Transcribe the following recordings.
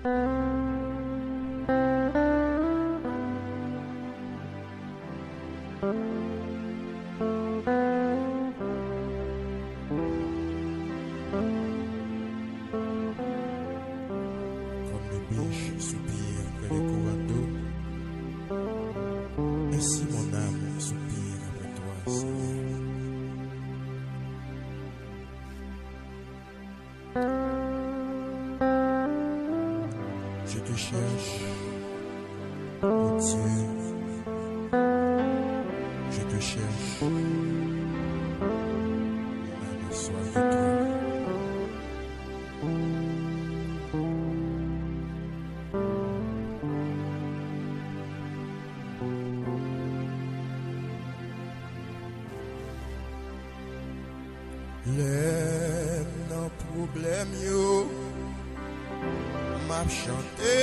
Comme le biche soupire après les courants d'eau, ainsi mon âme soupire après toi, Seigneur. Je te cherche, mon Dieu, je te cherche, mon âme a soif de toi. Les non problème yo m'a chanté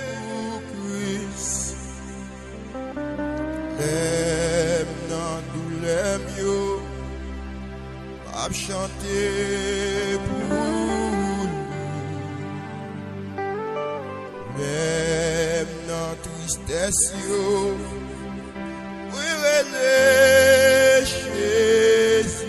pour Christ. Les non douleur yo m'a chanté pour lui. Les non tristesse yo oui relais Jésus.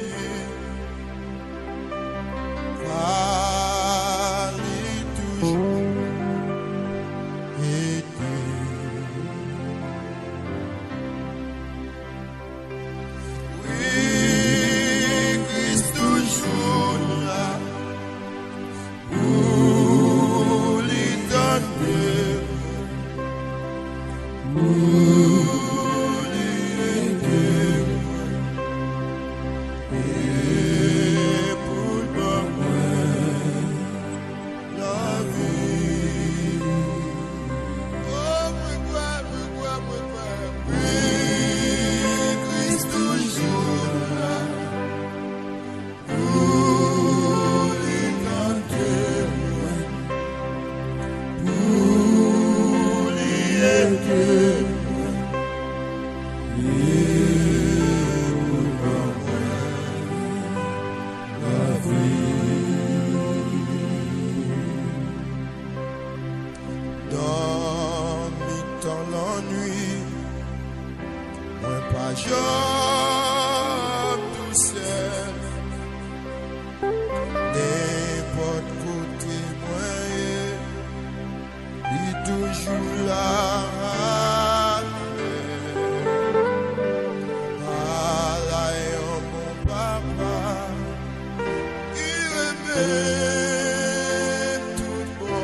Dans l'ennui, moi pas j'aime tout seul. N'importe côté moi, il est toujours là. Allah est mon papa, il aimait tout bon.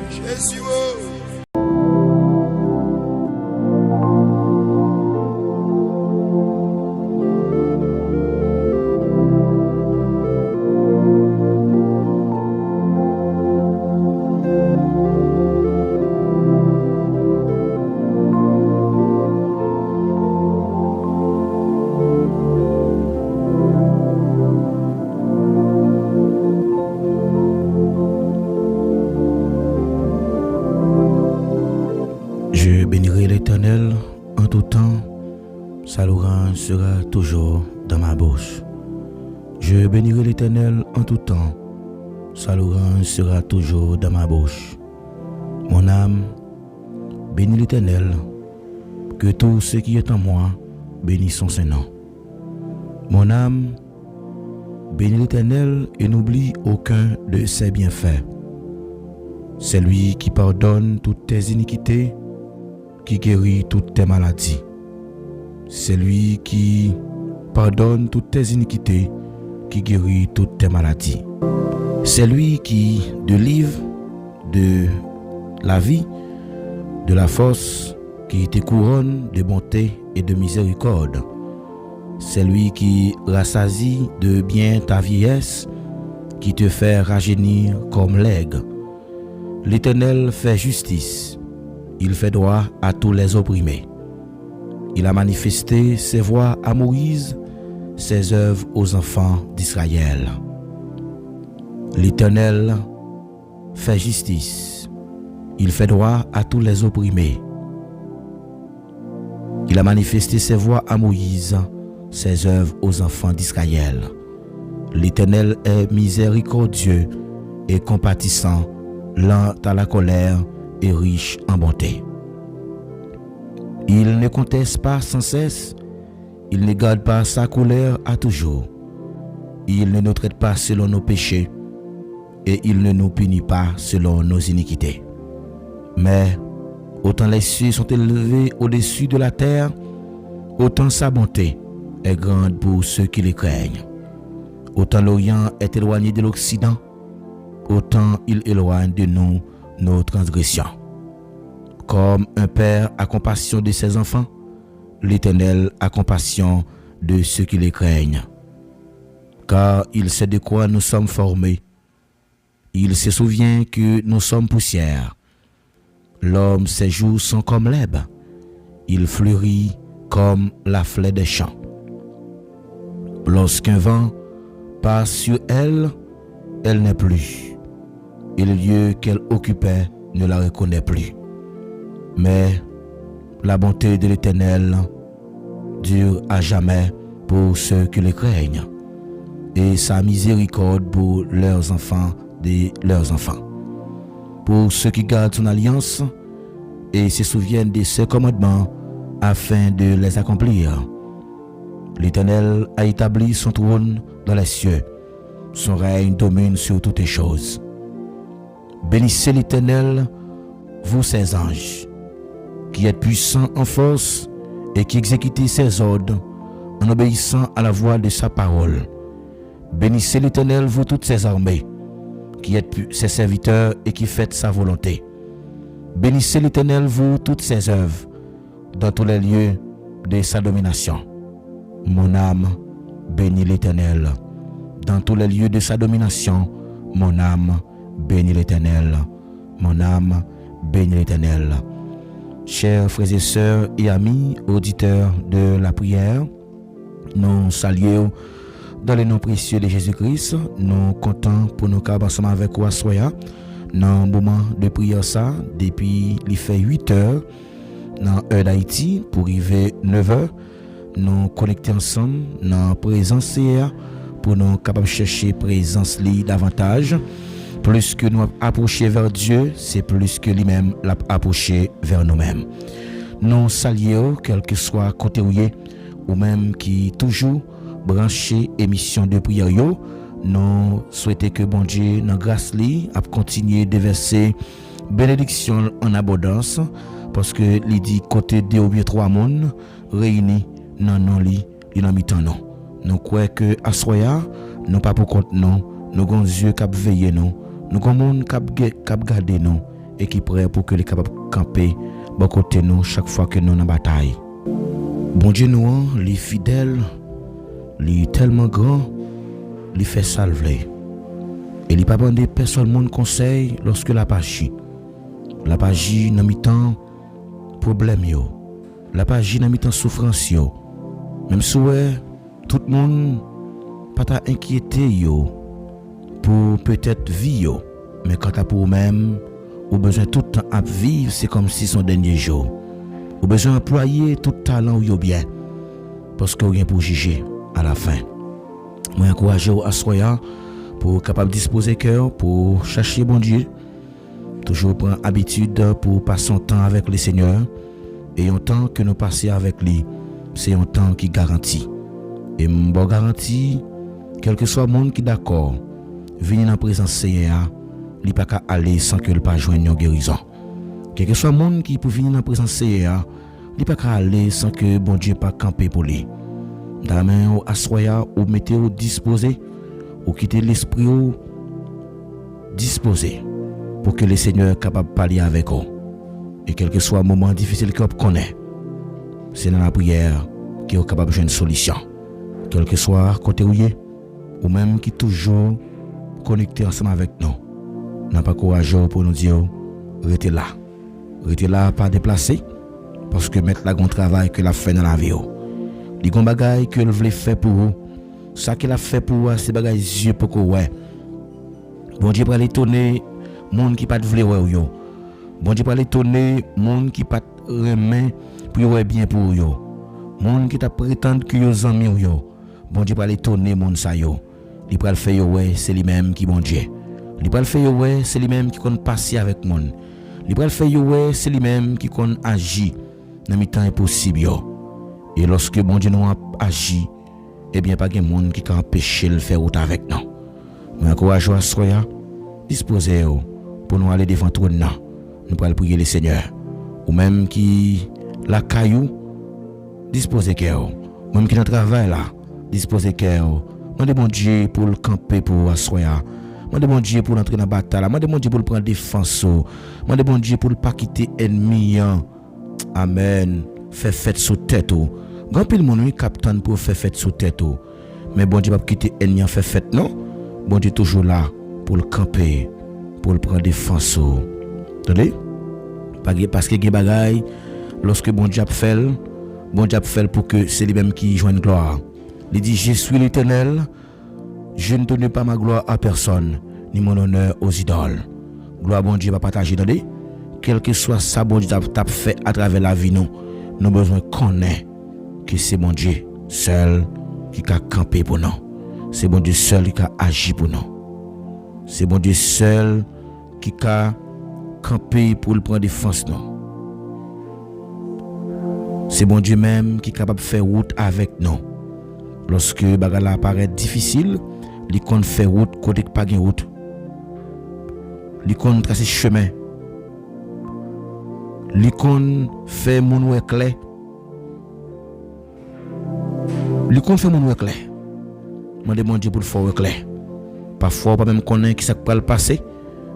Jésus, oh. Je bénirai l'Éternel en tout temps, sa louange sera toujours dans ma bouche. Je bénirai l'Éternel en tout temps, sa louange sera toujours dans ma bouche. Mon âme, bénis l'Éternel, que tout ce qui est en moi bénisse son Saint-Nom. Mon âme, bénis l'Éternel et n'oublie aucun de ses bienfaits. C'est lui qui pardonne toutes tes iniquités, qui guérit toutes tes maladies. C'est lui qui pardonne toutes tes iniquités, qui guérit toutes tes maladies. C'est lui qui délivre de la vie, de la force, qui te couronne de bonté et de miséricorde. C'est lui qui rassasie de bien ta vieillesse, qui te fait rajeunir comme l'aigle. L'Éternel fait justice. Il fait droit à tous les opprimés. Il a manifesté ses voies à Moïse, ses œuvres aux enfants d'Israël. L'Éternel fait justice. Il fait droit à tous les opprimés. Il a manifesté ses voies à Moïse, ses œuvres aux enfants d'Israël. L'Éternel est miséricordieux et compatissant, lent à la colère et riche en bonté. Il ne conteste pas sans cesse, il ne garde pas sa colère à toujours. Il ne nous traite pas selon nos péchés et il ne nous punit pas selon nos iniquités. Mais autant les cieux sont élevés au-dessus de la terre, autant sa bonté est grande pour ceux qui les craignent. Autant l'Orient est éloigné de l'Occident, autant il éloigne de nous nos transgressions. Comme un père a compassion de ses enfants, l'Éternel a compassion de ceux qui les craignent. Car il sait de quoi nous sommes formés. Il se souvient que nous sommes poussière. L'homme, ses jours sont comme l'herbe. Il fleurit comme la fleur des champs. Lorsqu'un vent passe sur elle, elle n'est plus. Et le lieu qu'elle occupait ne la reconnaît plus. Mais la bonté de l'Éternel dure à jamais pour ceux qui le craignent, et sa miséricorde pour leurs enfants de leurs enfants. Pour ceux qui gardent son alliance et se souviennent de ses commandements afin de les accomplir. L'Éternel a établi son trône dans les cieux, son règne domine sur toutes les choses. Bénissez l'Éternel, vous ses anges, qui êtes puissants en force et qui exécutez ses ordres en obéissant à la voix de sa parole. Bénissez l'Éternel, vous toutes ses armées, qui êtes ses serviteurs et qui faites sa volonté. Bénissez l'Éternel, vous toutes ses œuvres, dans tous les lieux de sa domination. Mon âme bénit l'Éternel. Dans tous les lieux de sa domination, mon âme bénit l'Éternel. Mon âme bénit l'Éternel. Chers frères et sœurs et amis, auditeurs de la prière, nous saluons dans le nom précieux de Jésus-Christ. Nous comptons pour nous capables ensemble avec vous soya dans le moment de prière ça depuis il fait 8 heures dans l'heure d'Haïti pour arriver 9 heures. Nous connecter ensemble dans la présence pour nous capables chercher présence li davantage. Plus que nous approcher vers Dieu, c'est plus que lui-même l'a approché vers nous-mêmes. Nous saluons, quel que soit côté ou même qui toujours branché émission de prière, nous souhaitons que bon Dieu, dans grâce li, a continuer de verser bénédiction en abondance, parce que il dit côté 2 ou bien 3 monde réunis dans nos lits, il en mi-temps non. Nous croyons que à soya, nous pas pour compte non, nous avons Dieu qui veille nous. Nous avons un monde qui garde nous et qui prêt pour que les capables camper bon côté nous chaque fois que nous dans bataille. Bon Dieu nous, les fidèles, les tellement grand, les fait salver. Et il pas demander personne monde conseil lorsque la page. La page dans mi-temps problème yo. La page dans mi-temps souffrance yo. Même si tout le monde pas ta inquiété yo. Pour peut-être vivre, mais quand tu as pour vous-même, ou besoin tout le temps à vivre, c'est comme si son dernier jour. Ou besoin d'employer tout talent ou bien, parce que rien pour juger à la fin. Moi, encourage à soya pour capable disposer cœur pour chercher bon Dieu, toujours prendre habitude pour passer son temps avec le Seigneur, et un temps que nous passons avec lui, c'est un temps qui garantit. Et bon garantie, quel que soit le monde qui est d'accord. Venir dans la présence Seigneur, il pas qu'à aller sans que le pas joindre une guérison. Quel que soit le monde qui peut venir dans la présence Seigneur, il pas qu'à aller sans que bon Dieu pas camper pour lui. Dans la main ou assoya ou mettez ou disposé ou quitter l'esprit ou disposé pour que le Seigneur soit capable de parler avec vous. Et quel que soit le moment difficile que vous connaissez, c'est dans la prière que vous êtes capable de jouer une solution. Quel que soit côté ou même qui toujours connecté ensemble avec nous. N'a pas courageux pour nous dire restez là. Restez là, pas déplacer. Parce que mettre la grand travail que la fait dans la vie. Les grands bagailles que vous voulez faire pour vous. Ça qu'il a fait pour vous, c'est bagailles yeux pour que ouais. Bon Dieu pour aller tourner monde qui pas de vouloir ouais. Bon Dieu pour aller tourner monde qui pas remet pour ouais bien pour vous. Monde qui t'a prétendre que yo zanmi ou yo, bon Dieu va l'étonner monde ça yo. Il va le faire ouais, c'est lui-même qui bon Dieu. Il va le faire ouais, c'est lui-même qui compte passer avec monde. Il va le faire ouais, c'est lui-même qui compte agir dans mi temps impossible yo. Et lorsque bon Dieu nous agit, eh bien pas de monde qui peut empêcher le faire autre avec nous. Mais encourage à soya, disposez pour nous aller devant trône. Nous allons prier le Seigneur. Ou même qui la caillou, disposez cœur. Même qui dans travail là, disposez cœur. Mandez bon Dieu pour le camper pour assoya. Mandez bon Dieu pour entrer dans la bataille. Mandez bon Dieu pour prendre défense. Mandez bon Dieu pour ne pas quitter ennemi. Amen. Fait fête sous tête. Grand pile mon oui capitaine pour faire fête sous tête. Mais bon Dieu pas quitter ennemi en fait fête non. Bon Dieu toujours là pour le camper, pour le prendre défense. Attendez? Parce que les bagailles, lorsque bon Dieu fait pour que c'est lui-même qui joigne gloire. Il dit, je suis l'Éternel, je ne donne pas ma gloire à personne, ni mon honneur aux idoles. Gloire bon Dieu va partager, attendez? Quel que soit ça, bon Dieu t'a fait à travers la vie, nous avons besoin de connaître que c'est bon Dieu seul qui a campé pour nous. C'est bon Dieu seul qui a agi pour nous. C'est bon Dieu seul qui a campé pour le prendre défense nous. C'est bon Dieu même qui est capable de faire route avec nous. Lorsque bagala apparaît difficile, il compte faire route côté pas de route. Il compte tracer chemin. Il compte faire mon éclair. Il compte faire mon éclair. Je demande Dieu pour le faire éclair. Parfois pas même connaître qui ça peut le passer,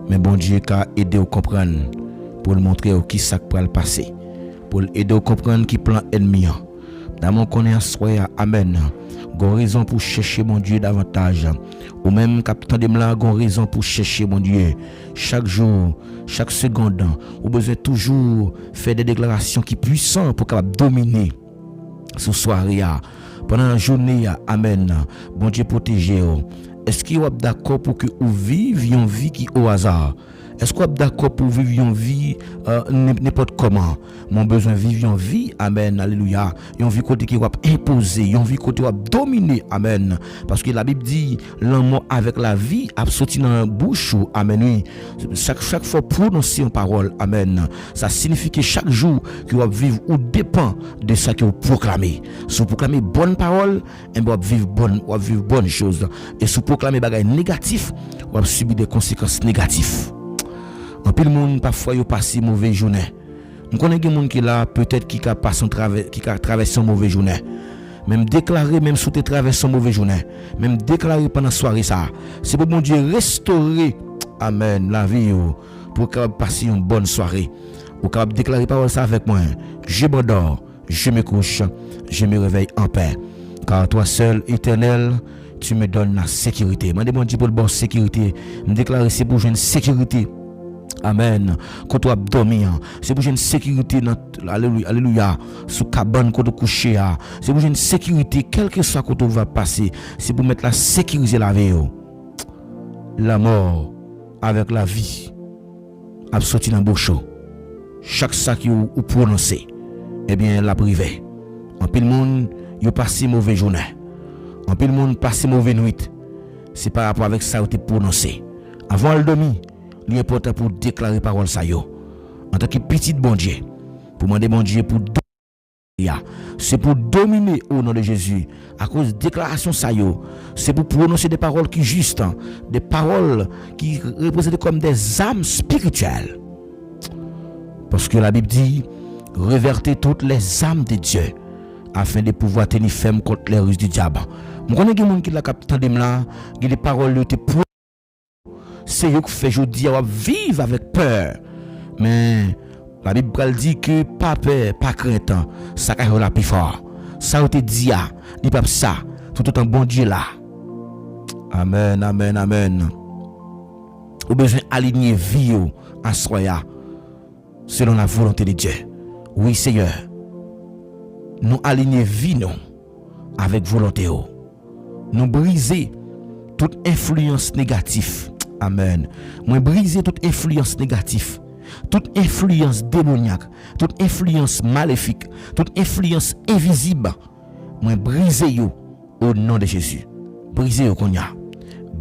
mais bon Dieu a aidé à comprendre pour le montrer qui ça peut le passer. Pour aider à comprendre qui plan ennemi. Dans mon connaissance, amen. Gon raison pour chercher mon Dieu davantage. Ou même captant de là, gon raison pour chercher mon Dieu. Chaque jour, chaque seconde, ou besoin toujours faire des déclarations qui puissantes pour capable dominer ce soirée. Pendant la journée, amen. Bon Dieu protégez. Est-ce qu'il est d'accord pour que vous viviez une vie qui au hasard? Est-ce qu'on est d'accord pour vivre une vie n'importe comment? Mon besoin de vivre une vie, amen, alléluia. Une vie côté qui va imposer, une vie côté qui va dominer, amen. Parce que la Bible dit, l'amour avec la vie a sorti dans la bouche, amen, oui. Chaque fois prononcer une parole, amen. Ça signifie que chaque jour que vous vivre ou dépend de ce que vous proclamez. Si vous proclamez bonne parole, vous allez vivre bonne chose. Et si vous proclamez des choses négatives, vous allez subir des conséquences négatives. En pile monde parfois yo passe mauvaise journée. On connaît des monde qui là peut-être qui a passé qui a traversé une mauvaise journée. Même déclarer même sous tes traverses une mauvaise journée, même déclarer pendant soirée ça. C'est pour bon Dieu restaurer amen la vie pour capable passer une bonne soirée. Ou capable déclarer parole ça avec moi. Je m'endors, je me couche, je me réveille en paix. Car toi seul éternel tu me donnes la sécurité. Moi demande Dieu pour le bon sécurité. Me déclarer c'est pour une sécurité. Amen. Quand tu as dormi, c'est pour une sécurité dans alléluia sous cabane quand tu coucher, c'est pour une sécurité quel que soit quand tu vas passer, c'est pour mettre la sécuriser la vie. La mort avec la vie a sorti dans bouche. Chaque ça qui ou prononcer, eh bien la privé. En pile monde, yo passé mauvaise journée. En pile monde passé mauvaise nuit. C'est par rapport avec ça où tu prononcé. Avant le dormir, il est important pour déclarer parole ça yo. En tant que petit bon Dieu, pour demander bon Dieu pour c'est pour dominer au nom de Jésus. À cause de déclaration ça yo, c'est pour prononcer des paroles qui justes, des paroles qui représentent comme des âmes spirituelles. Parce que la Bible dit, revertez toutes les âmes de Dieu afin de pouvoir tenir ferme contre les ruses du diable. Je connais des gens qui la captent de là, qui les paroles te pour c'est eux qui fait aujourd'hui à vivre avec peur. Mais la Bible dit que pas peur, pas crainte, ça va la plus fort. Ça te dit dit pas ça, tout autant bon Dieu là. Amen, amen, amen. Vous besoin aligner vie en soya selon la volonté de Dieu. Oui, Seigneur. Nous aligner vie nous avec volonté. Nous briser toute influence négative. Amen. Moi briser toute influence négative toute influence démoniaque, toute influence maléfique, toute influence invisible, moi brise yo au nom de Jésus. Brise yo konya.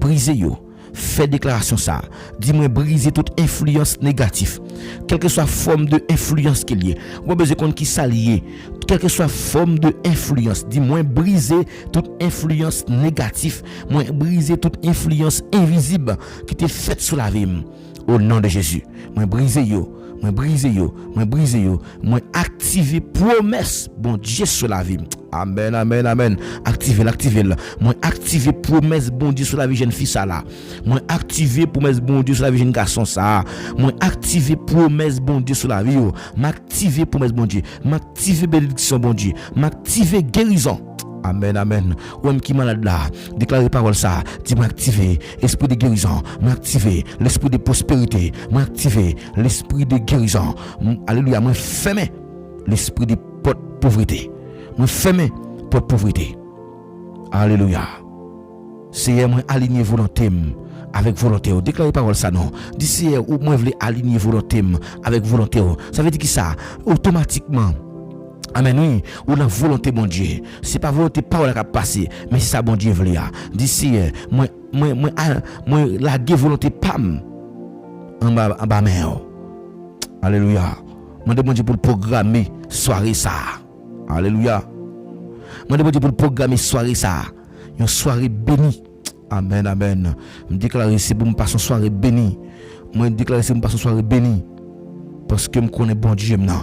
Brise yo. Fais déclaration ça. Dis-moi briser toute influence négative. Quelle que soit forme de influence qu'il y ait. Moi besoin qu'on qui s'allie. Quelle que soit forme de influence. Dis-moi briser toute influence négative. Moi briser toute influence invisible qui t'est faite sur la vie. Au nom de Jésus. Moi briser yo. Moi briser yo, moi briser yo, moi activer promesse bon Dieu sur la vie. Amen, amen, amen. Activer, moi activer promesse bon Dieu sur la vie jeune fille ça là. Moi activer promesse bon Dieu sur la vie jeune garçon ça. Moi activer promesse bon Dieu sur la vie yo. M'activer promesse bon Dieu, m'activer bénédiction bon Dieu, m'activer guérison. Amen, amen. Ou même qui malade là, déclarez parole ça. Dis m'activer esprit de guérison, m'activer l'esprit de prospérité, m'activer l'esprit de guérison. Alléluia, moi fermer l'esprit de pauvreté. Moi fermer porte pauvreté. Alléluia. C'est moi aligner volonté avec volonté. Déclarez parole ça non. D'ici ou moi voulez aligner volonté avec volonté. Ça veut dire que ça automatiquement. Amen, oui, ou la volonté bon Dieu. C'est pas volonté parole qui a passé, mais c'est ça bon Dieu veut. D'ici, moi la volonté pam en bas mer. Alléluia. Moi demande Dieu pour programmer soirée ça. Alléluia. Moi demande Dieu pour programmer soirée ça. Une soirée bénie. Amen, amen. Me déclarer c'est pour me passer une soirée bénie. Moi déclarer c'est pour me passer une soirée bénie parce que me connais bon Dieu maintenant.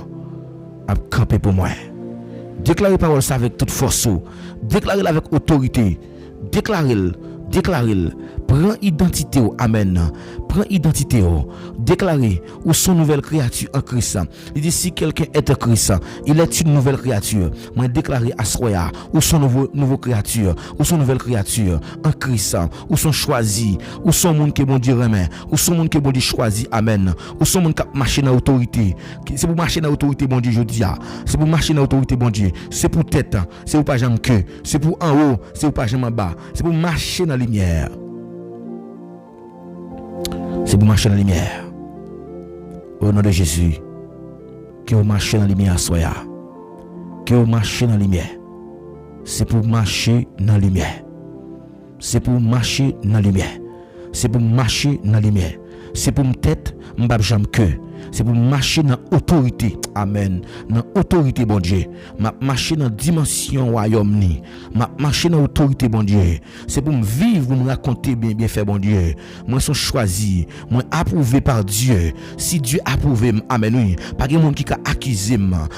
À camper pour moi. Déclarez parole ça avec toute force. Déclarez avec autorité. Déclarez. Prends identité. Amen. Prends identité. Déclarez ou son nouvelle créature en Christ. Il dit si quelqu'un est en Christ, il est une nouvelle créature. Moi déclarer à Soya ou son nouveau créature, ou son nouvelle créature en Christ, ou son choisi, ou son monde que bon Dieu remet, ou son monde que bon Dieu choisi. Amen. Ou son monde qui marche dans autorité. C'est pour marcher dans autorité bon Dieu je dis. C'est pour marcher dans autorité bon Dieu. C'est pour tête, c'est pour pas jambe queue, c'est pour en haut, c'est pour pas jambe en bas. C'est pour marcher dans la lumière. C'est pour marcher dans la lumière. Au nom de Jésus. Que vous marchez dans la lumière, soya. Que vous marchez dans la lumière. C'est pour marcher dans la lumière. C'est pour marcher dans la lumière. C'est pour marcher dans la lumière. C'est pour me tête, m'bab jambe que. C'est pour marcher dans autorité. Amen. Dans autorité, bon Dieu. Ma marcher dans dimension royaume ni. Ma marcher dans autorité, bon Dieu. C'est pour me vivre, pour me raconter bien fait, bon Dieu. Moi, sont choisi. Moi, approuvé par Dieu. Si Dieu approuvé, amen, oui. Pas de monde qui a accusé,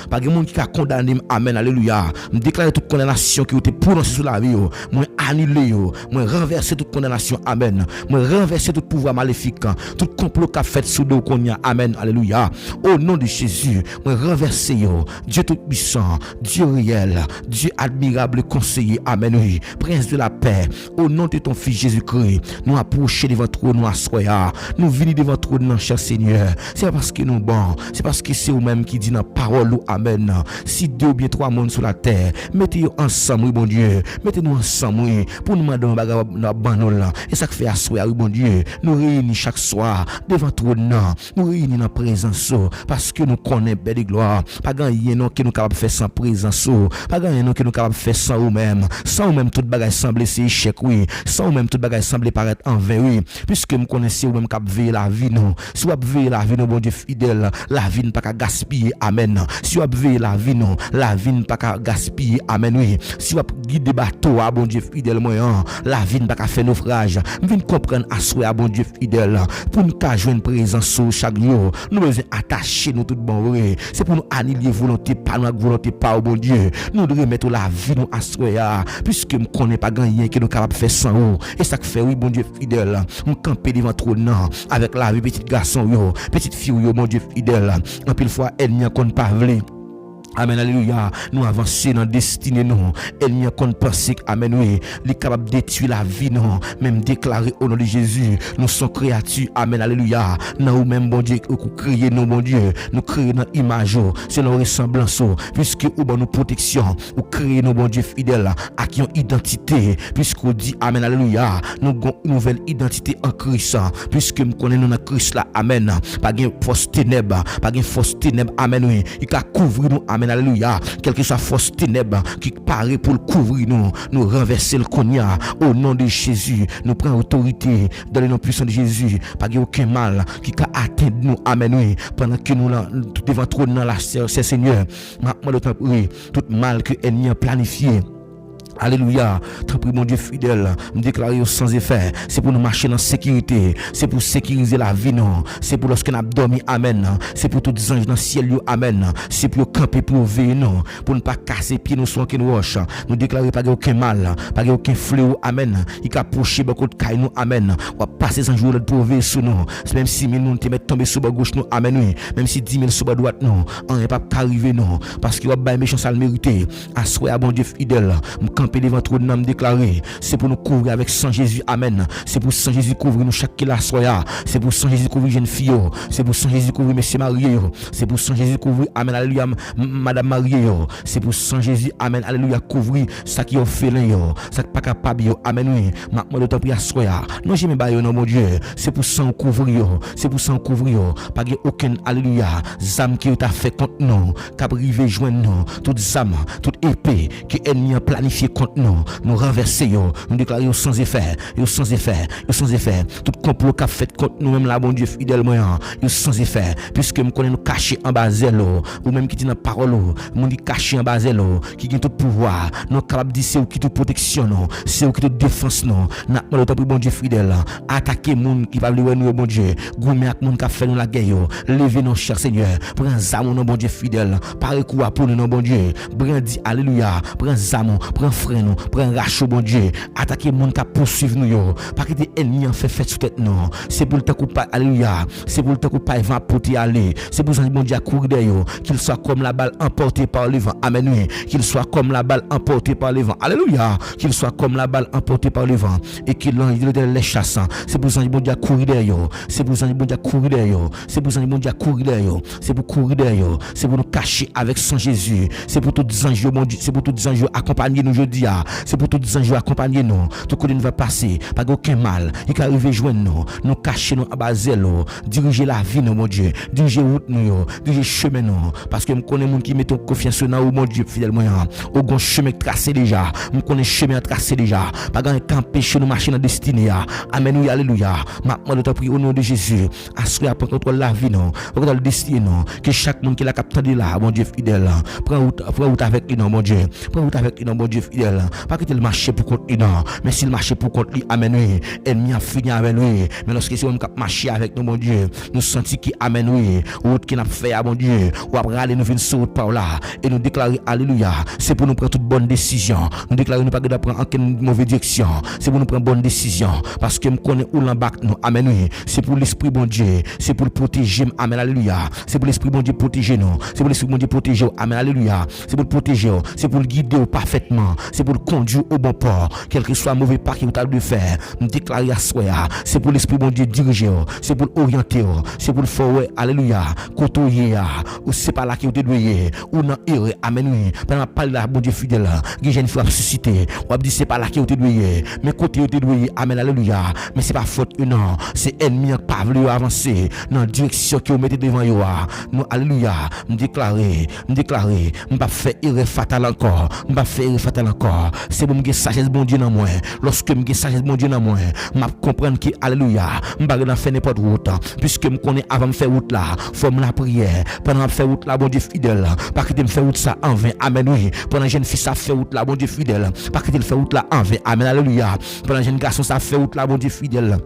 pas de monde qui a condamné, amen, alléluia. Me déclarer toute condamnation qui a été prononcée sur la vie. Moi, annulé, moi, renverser toute condamnation, amen. Moi, renverser tout pouvoir maléfique, tout complot qu'a fait sous nous, amen, alléluia. Au nom de Jésus, moi renverser Dieu tout-puissant, Dieu réel, Dieu admirable conseiller, amen, oui, prince de la paix, au nom de ton fils Jésus-Christ, nous approcher devant toi, nous assoya, nous venir devant toi, non, cher Seigneur, c'est pas parce que nous bon, c'est parce que c'est vous-même qui dit dans parole, amen, si deux ou bien trois mondes sur la terre, mettez-vous ensemble, oui, bon Dieu, mettez-nous ensemble, oui, pour nous demander dans banol, et ça fait assoya, oui, bon Dieu, nous réunis chaque soir, devant toi, non, nous réunis dans présence parce que nous connaissons belle de gloire pas gagner non que nous capable faire sans présence pas gagner non que nous capable faire sans nous même toute bagaille semble c'est échec oui sans nous même toute bagaille semble paraître en vain oui puisque nous connaissons même cap veiller la vie nous si vous veiller la vie nous bon Dieu fidèle la vie ne pas gaspiller amen si vous veiller la vie nous la vie ne pas gaspiller amen oui si vous guider bateau bon Dieu fidèle moyen la vie ne pas faire naufrage venir comprendre à bon Dieu fidèle pour nous joindre présence chaque jour. Nous devons attacher nous tout bon vrai. C'est pour nous annuler volonté pas notre volonté pas au bon Dieu. Nous devons mettre la vie nous assoya puisque nous connaît pas gagner que nous capable faire sans nous. Et ça fait oui bon Dieu fidèle. On camper devant trône avec la vie petit garçon yo, petite fille yo bon Dieu fidèle. En pile fois ennemi qu'on pas vle Amen, alléluia. Nous avancer dans la destinée, non. Ennemi qu'on pense, amen, oui. Il est capable de détruire la vie, non. Même déclarer au nom de Jésus. Nous sommes créatures, amen, alléluia. Nous même, bon Dieu, nous créons, non, bon Dieu. Nous créons notre image, c'est notre ressemblance, puisque nous avons nos protections. Nous créons, nos bon Dieu, fidèles, à qui ont identité. Puisqu'on dit, amen, alléluia. Nous avons une nouvelle identité en Christ. Puisque nous connaissons dans Christ, là, amen. Pas de fausse ténèbres, amen, oui. Il a couvrir nous, amen, alléluia. Quelle que soit force ténèbres qui paraît pour le couvrir nous renverser le cognac au nom de Jésus. Nous prenons autorité dans le nom puissant de Jésus. Pas aucun mal qui a atteint nous, amen, oui. Pendant que nous devant trône dans la Seigneur, tout mal que l'ennemi a planifié. Alléluia. Tant pis, mon Dieu fidèle, me déclarer sans effet. C'est pour nous marcher dans la sécurité. C'est pour sécuriser la vie, non. C'est pour lorsqu'on a dormi, amen. C'est pour tous les anges dans le ciel, amen. C'est pour camper, pour veiller, non. Pour ne pas casser pieds, nous soins qui nous roche. Nous déclarer pas aucun mal, pas aucun fléau, amen. Il a approché beaucoup de cailles, nous, amen. On va passer un jour pour veiller sur nous. Même si 1000 nous te mettent tomber sur la gauche, nous, amen, oui. Même si 10 000 sur la droite, non. On n'est pas arrivé, non. Parce qu'il va pas méchant, ça le mériter. Assoyez à bon Dieu fidèle. Devant trop de noms déclarés, c'est pour nous couvrir avec sang Jésus, amen. C'est pour sang Jésus couvrir nous chaque la soya. C'est pour sang Jésus couvrir jeune fille. C'est pour sang Jésus couvrir messieurs mariés. C'est pour sang Jésus couvrir, amen, alléluia, madame mariée. C'est pour sang Jésus, amen, alléluia, couvrir ça qui est félin, ça qui pas capable, amen, oui. Maintenant, d'autant plus à soya. Non, j'aime pas, non, mon Dieu. C'est pour sang couvrir, c'est pour sang couvrir. Pas aucun, alléluia, zam qui t'a fait contre nous, qui a privé joindre nous, toute zam, toute épée qui ennemi a planifié contre nous renverser, nous déclarer sans effet, sans effet, sans effet. Tout complot qu'a fait contre nous, même la bon Dieu fidèlement, sans effet, puisque nous connaissons nous cacher en bas ou même qui dit dans la parole, nous dit cacher en bas qui a tout pouvoir, nous capable de dire c'est qui te protection, c'est qui te défense, nous n'avons pas bon Dieu fidèle, attaquer monde qui va lui nous bon Dieu, gourmet avec monde qui a fait nous la guerre, lever nos cher Seigneur, prends zam nos bon Dieu fidèle, pare coup pour nous bon Dieu, brandi alléluia, prends zam, prends frère nous, prends rachou bon Dieu, attaquer monde qui poursuivre nous yo, pas que des ennemis en fait sous tête non, c'est pour le temps pas alléluia, c'est pour le temps pas vent porter aller, c'est pour ça bon Dieu à courir derrière, qu'il soit comme la balle emportée par le vent, amen oui, qu'il soit comme la balle emportée par le vent, alléluia, qu'il soit comme la balle emportée par le vent et qu'il les chassant, c'est pour ça bon Dieu à courir derrière, c'est pour ça bon Dieu à courir derrière, c'est pour ça bon Dieu à courir derrière, c'est pour courir derrière, c'est pour nous cacher avec son Jésus, c'est pour tous les anges bon Dieu, c'est pour tous les anges accompagner nous aujourd'hui, c'est pour tous les anges accompagner nous, tout ce qui nous va passer, pas aucun mal, il peut arriver joindre nous cacher nous à baser diriger la vie nous mon Dieu, diriger route nous, diriger chemin nous, parce que me connais monde qui met confiance dans mon Dieu fidèlement, au grand chemin tracé déjà, me connais chemin tracé déjà, pas grand camper chez nous marcher dans destinée, amen oui alléluia, maintenant nous te prie au nom de Jésus, assurer pour contrôle la vie nous, pour contrôle destinée nous, que chaque monde qui la capte de là, mon Dieu fidèle, prends route avec lui non mon Dieu, prends route avec lui non mon Dieu fidèle, pas que le marché pour contre lui non, mais s'il marche pour contre lui, amen oui, ennemi a fini avec lui, mais lorsque c'est on cap marcher avec nous mon Dieu, nous senti qui amen oui, route qui n'a fait à mon Dieu, ou après aller nous venir sur route par là et nous déclarer alléluia, c'est pour nous prendre toute bonne décision, nous déclarer nous pas de prendre aucune mauvaise direction, c'est pour nous prendre bonne décision parce que me connaît où l'embarque nous, amen oui, c'est pour l'esprit bon Dieu, c'est pour le protéger, amen alléluia, c'est pour l'esprit bon Dieu protéger nous, c'est pour l'esprit bon Dieu protéger, amen alléluia, c'est pour le protéger, c'est pour le guider parfaitement, c'est pour le conduire au bon port, quel que soit mauvais pas qu'il vous a de faire, nous déclarer à soi, c'est pour l'esprit bon Dieu diriger, c'est pour orienter, c'est pour le faire, alléluia, côtoyer, ou c'est pas là qui vous dédouiller, ou non erreur, amen oui, pendant parler là, bon Dieu fidèle, qui j'ai une fois suscité, ou dit c'est pas là qui vous dédouiller, mais côté vous dédouiller, amen alléluia, mais c'est pas faute non, c'est ennemi pas voulu avancer dans la direction que vous mettez devant vous, nous alléluia, nous déclarer, nous pas faire erreur fatale encore, nous pas faire erreur fatale encore, c'est pour me sagesse bon Dieu dans moi, lorsque me sagesse bon Dieu dans moi, m'a comprendre que alléluia, m'pa dans faire n'importe route, puisque me connais avant me faire route là, faut me la prière, pendant me faire route là bon Dieu fidèle, pas que me faire route ça en vain, amen oui, pendant jeune fille ça fait route là bon Dieu fidèle, pas que me faire route là en vain, amen alléluia, pendant jeune garçon ça fait route là bon Dieu fidèle.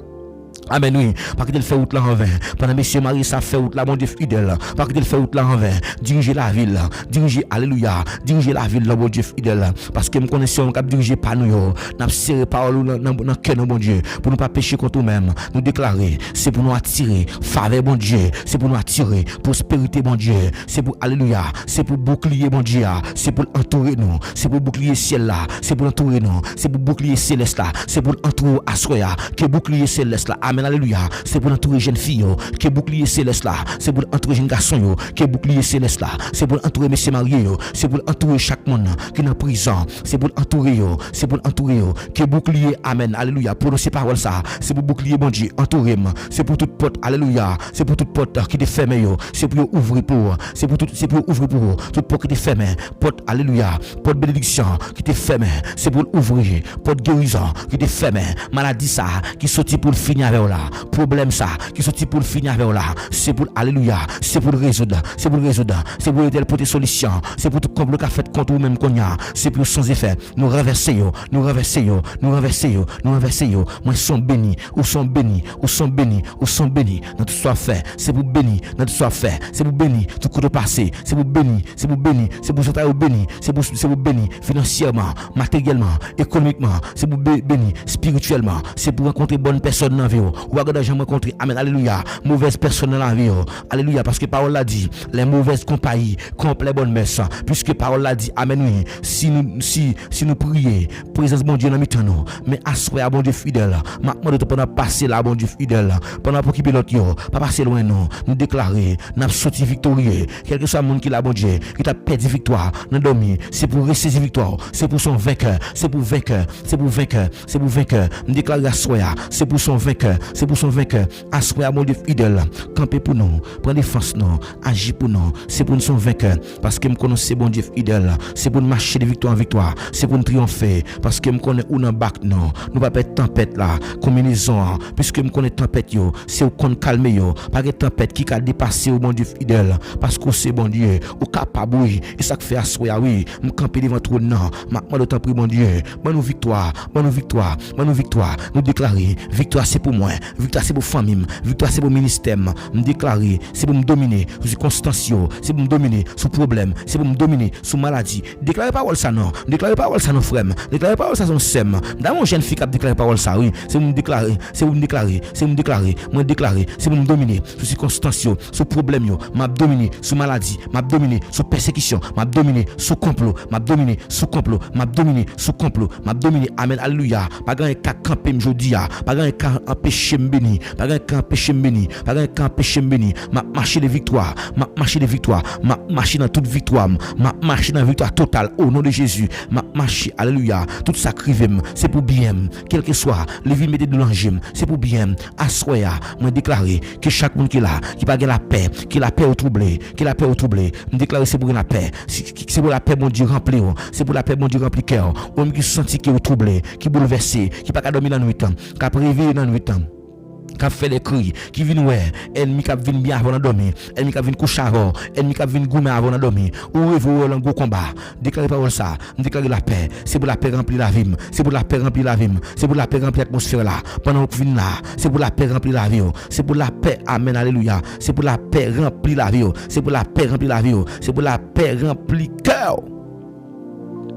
Amen, oui. Pas qu'il fait route là en vain. Pendant monsieur Marie, ça fait route là, mon Dieu fidèle. Pas qu'il fait route là en vain. Diriger la ville. Diriger, alléluia. Diriger la ville là, mon Dieu fidèle. Parce que nous connaissons, nous diriger pas nous. Nous avons serré parole dans le cœur, mon Dieu. Pour ne pas pécher contre nous-mêmes. Nous déclarer. C'est pour nous attirer faveur, mon Dieu. C'est pour nous attirer prospérité, mon Dieu. C'est pour, alléluia. C'est pour bouclier, mon Dieu. C'est pour entourer nous. C'est pour bouclier ciel là. C'est pour entourer nous. C'est pour bouclier céleste là. C'est pour entourer Assoya. Que bouclier céleste là. Amen, alléluia. C'est pour entourer jeune fille qui est bouclier céleste là. C'est pour entourer jeune garçon qui est bouclier céleste là. C'est pour entourer messieurs mariés. C'est pour entourer chaque monde qui est en prison. C'est pour entourer c'est pour entourer qui est bouclier. Amen, alléluia. Pour ces paroles ça, c'est pour bouclier bon Dieu, entourer. C'est pour toute porte, alléluia. C'est pour toute porte qui est fermée. C'est pour ouvrir pour. C'est pour ouvrir pour toute porte qui est fermée. Porte, alléluia. Porte bénédiction qui est fermée. C'est pour ouvrir. Porte guérison qui est fermée. Maladie ça qui sorti pour finir avec là. Problème ça qui sorti pour finir avec là. C'est pour, alléluia. C'est pour résoudre. C'est pour résoudre. C'est pour aider pour des solutions. C'est pour tout complot qu'a fait contre vous-même qu'on y a. C'est pour sans effet. Nous renverser yo. Nous renverser yo. Nous renverser yo. Nous renverser yo. Moi sont bénis. Ou sont bénis. Ou sont bénis. Ou sont bénis. Dans tout soit fait. C'est pour bénir. Dans tout soit fait. C'est pour bénir. Tout coup de passé. C'est pour bénir. C'est pour bénir. C'est pour sortir au béni. C'est pour bénir financièrement, matériellement, économiquement. C'est pour bénir spirituellement. C'est pour rencontrer bonne personne dans la vie. Ou à jamais rencontrer, amen, alléluia, mauvaise personne dans la vie. Alléluia, parce que parole l'a dit, les mauvaises compagnies, complètes bonnes messes. Puisque parole l'a dit, amen, oui, si nous prions, présence bon Dieu dans notre nous, mais assoyez à bon Dieu fidèle. Maintenant, de pendant passer là, bon Dieu fidèle, pendant pour qui pilote, pas passer loin, non, nous déclarer, nous sorti victorieux, quel que soit le monde qui l'a bon Dieu, qui t'a perdu victoire, nous dormi, c'est pour ressaisir victoire, c'est pour son vainqueur, c'est pour vainqueur, c'est pour vainqueur, c'est pour vainqueur, nous déclarer assoyez, c'est pour son vainqueur, c'est pour son vainqueur, assoyez à mon Dieu fidèle, camper pour nous, prendre défense nous, agir pour nous, c'est pour nous son vainqueur, parce que nous connaissons bon Dieu fidèle, c'est pour nous marcher de victoire en victoire, c'est pour nous triompher, parce que nous connaissons où nous bac non, nous pas perdre tempête là, combinaison, puisque nous connaissons tempête yo, c'est où qu'on calme yo, pas de tempête qui a dépassé au bon Dieu fidèle, parce que c'est bon Dieu, au capable oui, et ça fait assoyez oui, nous camper devant trop non, maintenant le temps prie bon Dieu, bonne victoire, bonne victoire, bonne victoire, nous déclarer, victoire c'est pour moi, victoire c'est pour famille, victoire c'est pour ministère, nous déclarer, c'est pour me dominer sous circonstances, c'est pour me dominer sous problème, c'est pour me dominer sous maladie. Déclarez parole ça non, déclarez parole ça non frère, déclarez parole ça son sem. Dans mon jeune fille qui a déclaré parole ça oui, c'est pour me déclarer, c'est pour me déclarer, c'est pour me déclarer, moi déclarer, c'est pour me dominer sous circonstances, sous problème m'a dominer sous maladie, m'a dominer sous persécution, m'a dominer sous complot, m'a dominer sous complot, m'a dominer sous complot, m'a dominer. Amen, alléluia. Pas grand cas camper aujourd'hui, pas grand cas empêcher me béni, pas grand cas empêcher me béni, pas grand cas empêcher me béni. M'a marcher de victoire, m'a marcher de victoire, m'a marcher dans toute victoire, m'a marcher dans victoire totale au nom de Jésus. M'a marcher, alléluia. Tout ça crivé, c'est pour bien, quel que soit les villes mettez de l'angime, c'est pour bien. Assoya, moi déclarer que chaque monde qui est là, qui pas la paix, qui la paix au troublé, qui la paix au troublé, me déclarer c'est pour la paix, c'est pour la paix mon Dieu rempli, c'est pour la paix mon Dieu rempli cœur, homme qui senti qui est troublé, qui bouleversé, qui pas dormir dans la nuit, qui a réveillé dans la nuit, qui a fait les cris, qui vient ouais, ennemi qui vient bien avant de dormir, ennemi qui vient coucher avant, ennemi qui vient goumer avant de dormir, ou réveiller dans gros combat. Déclarez parole ça, déclarez la paix, c'est pour la paix remplir la vie, c'est pour la paix remplir la vie, c'est pour la paix remplir l'atmosphère là, pendant que vous venez là, c'est pour la paix remplir la vie, c'est pour la paix, amen, alléluia, c'est pour la paix remplir la vie, c'est pour la paix remplir la vie, c'est pour la paix remplir cœur.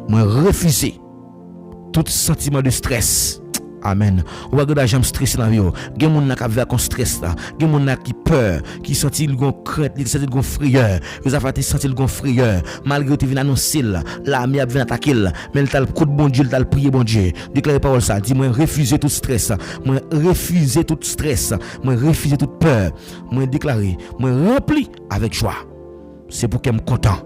Moi refuser tout sentiment de stress. Amen. Ou pas que j'aime stresser dans la vie. Il y a des gens qui ont vécu un stress là. Il y a des gens qui peur, qui sentent une crainte, qui sentent une frayeur. Ils ont fait sentir une frayeur. Malgré que tu viens annoncer l'armée vient attaquer, mais tu as le coup de bon Dieu, tu as le prier bon Dieu. Déclarez parole ça. Dis-moi refuser tout stress. Moi refuser tout stress. Moi refuser toute peur. Moi déclarer, moi rempli avec joie. C'est pour que je suis content.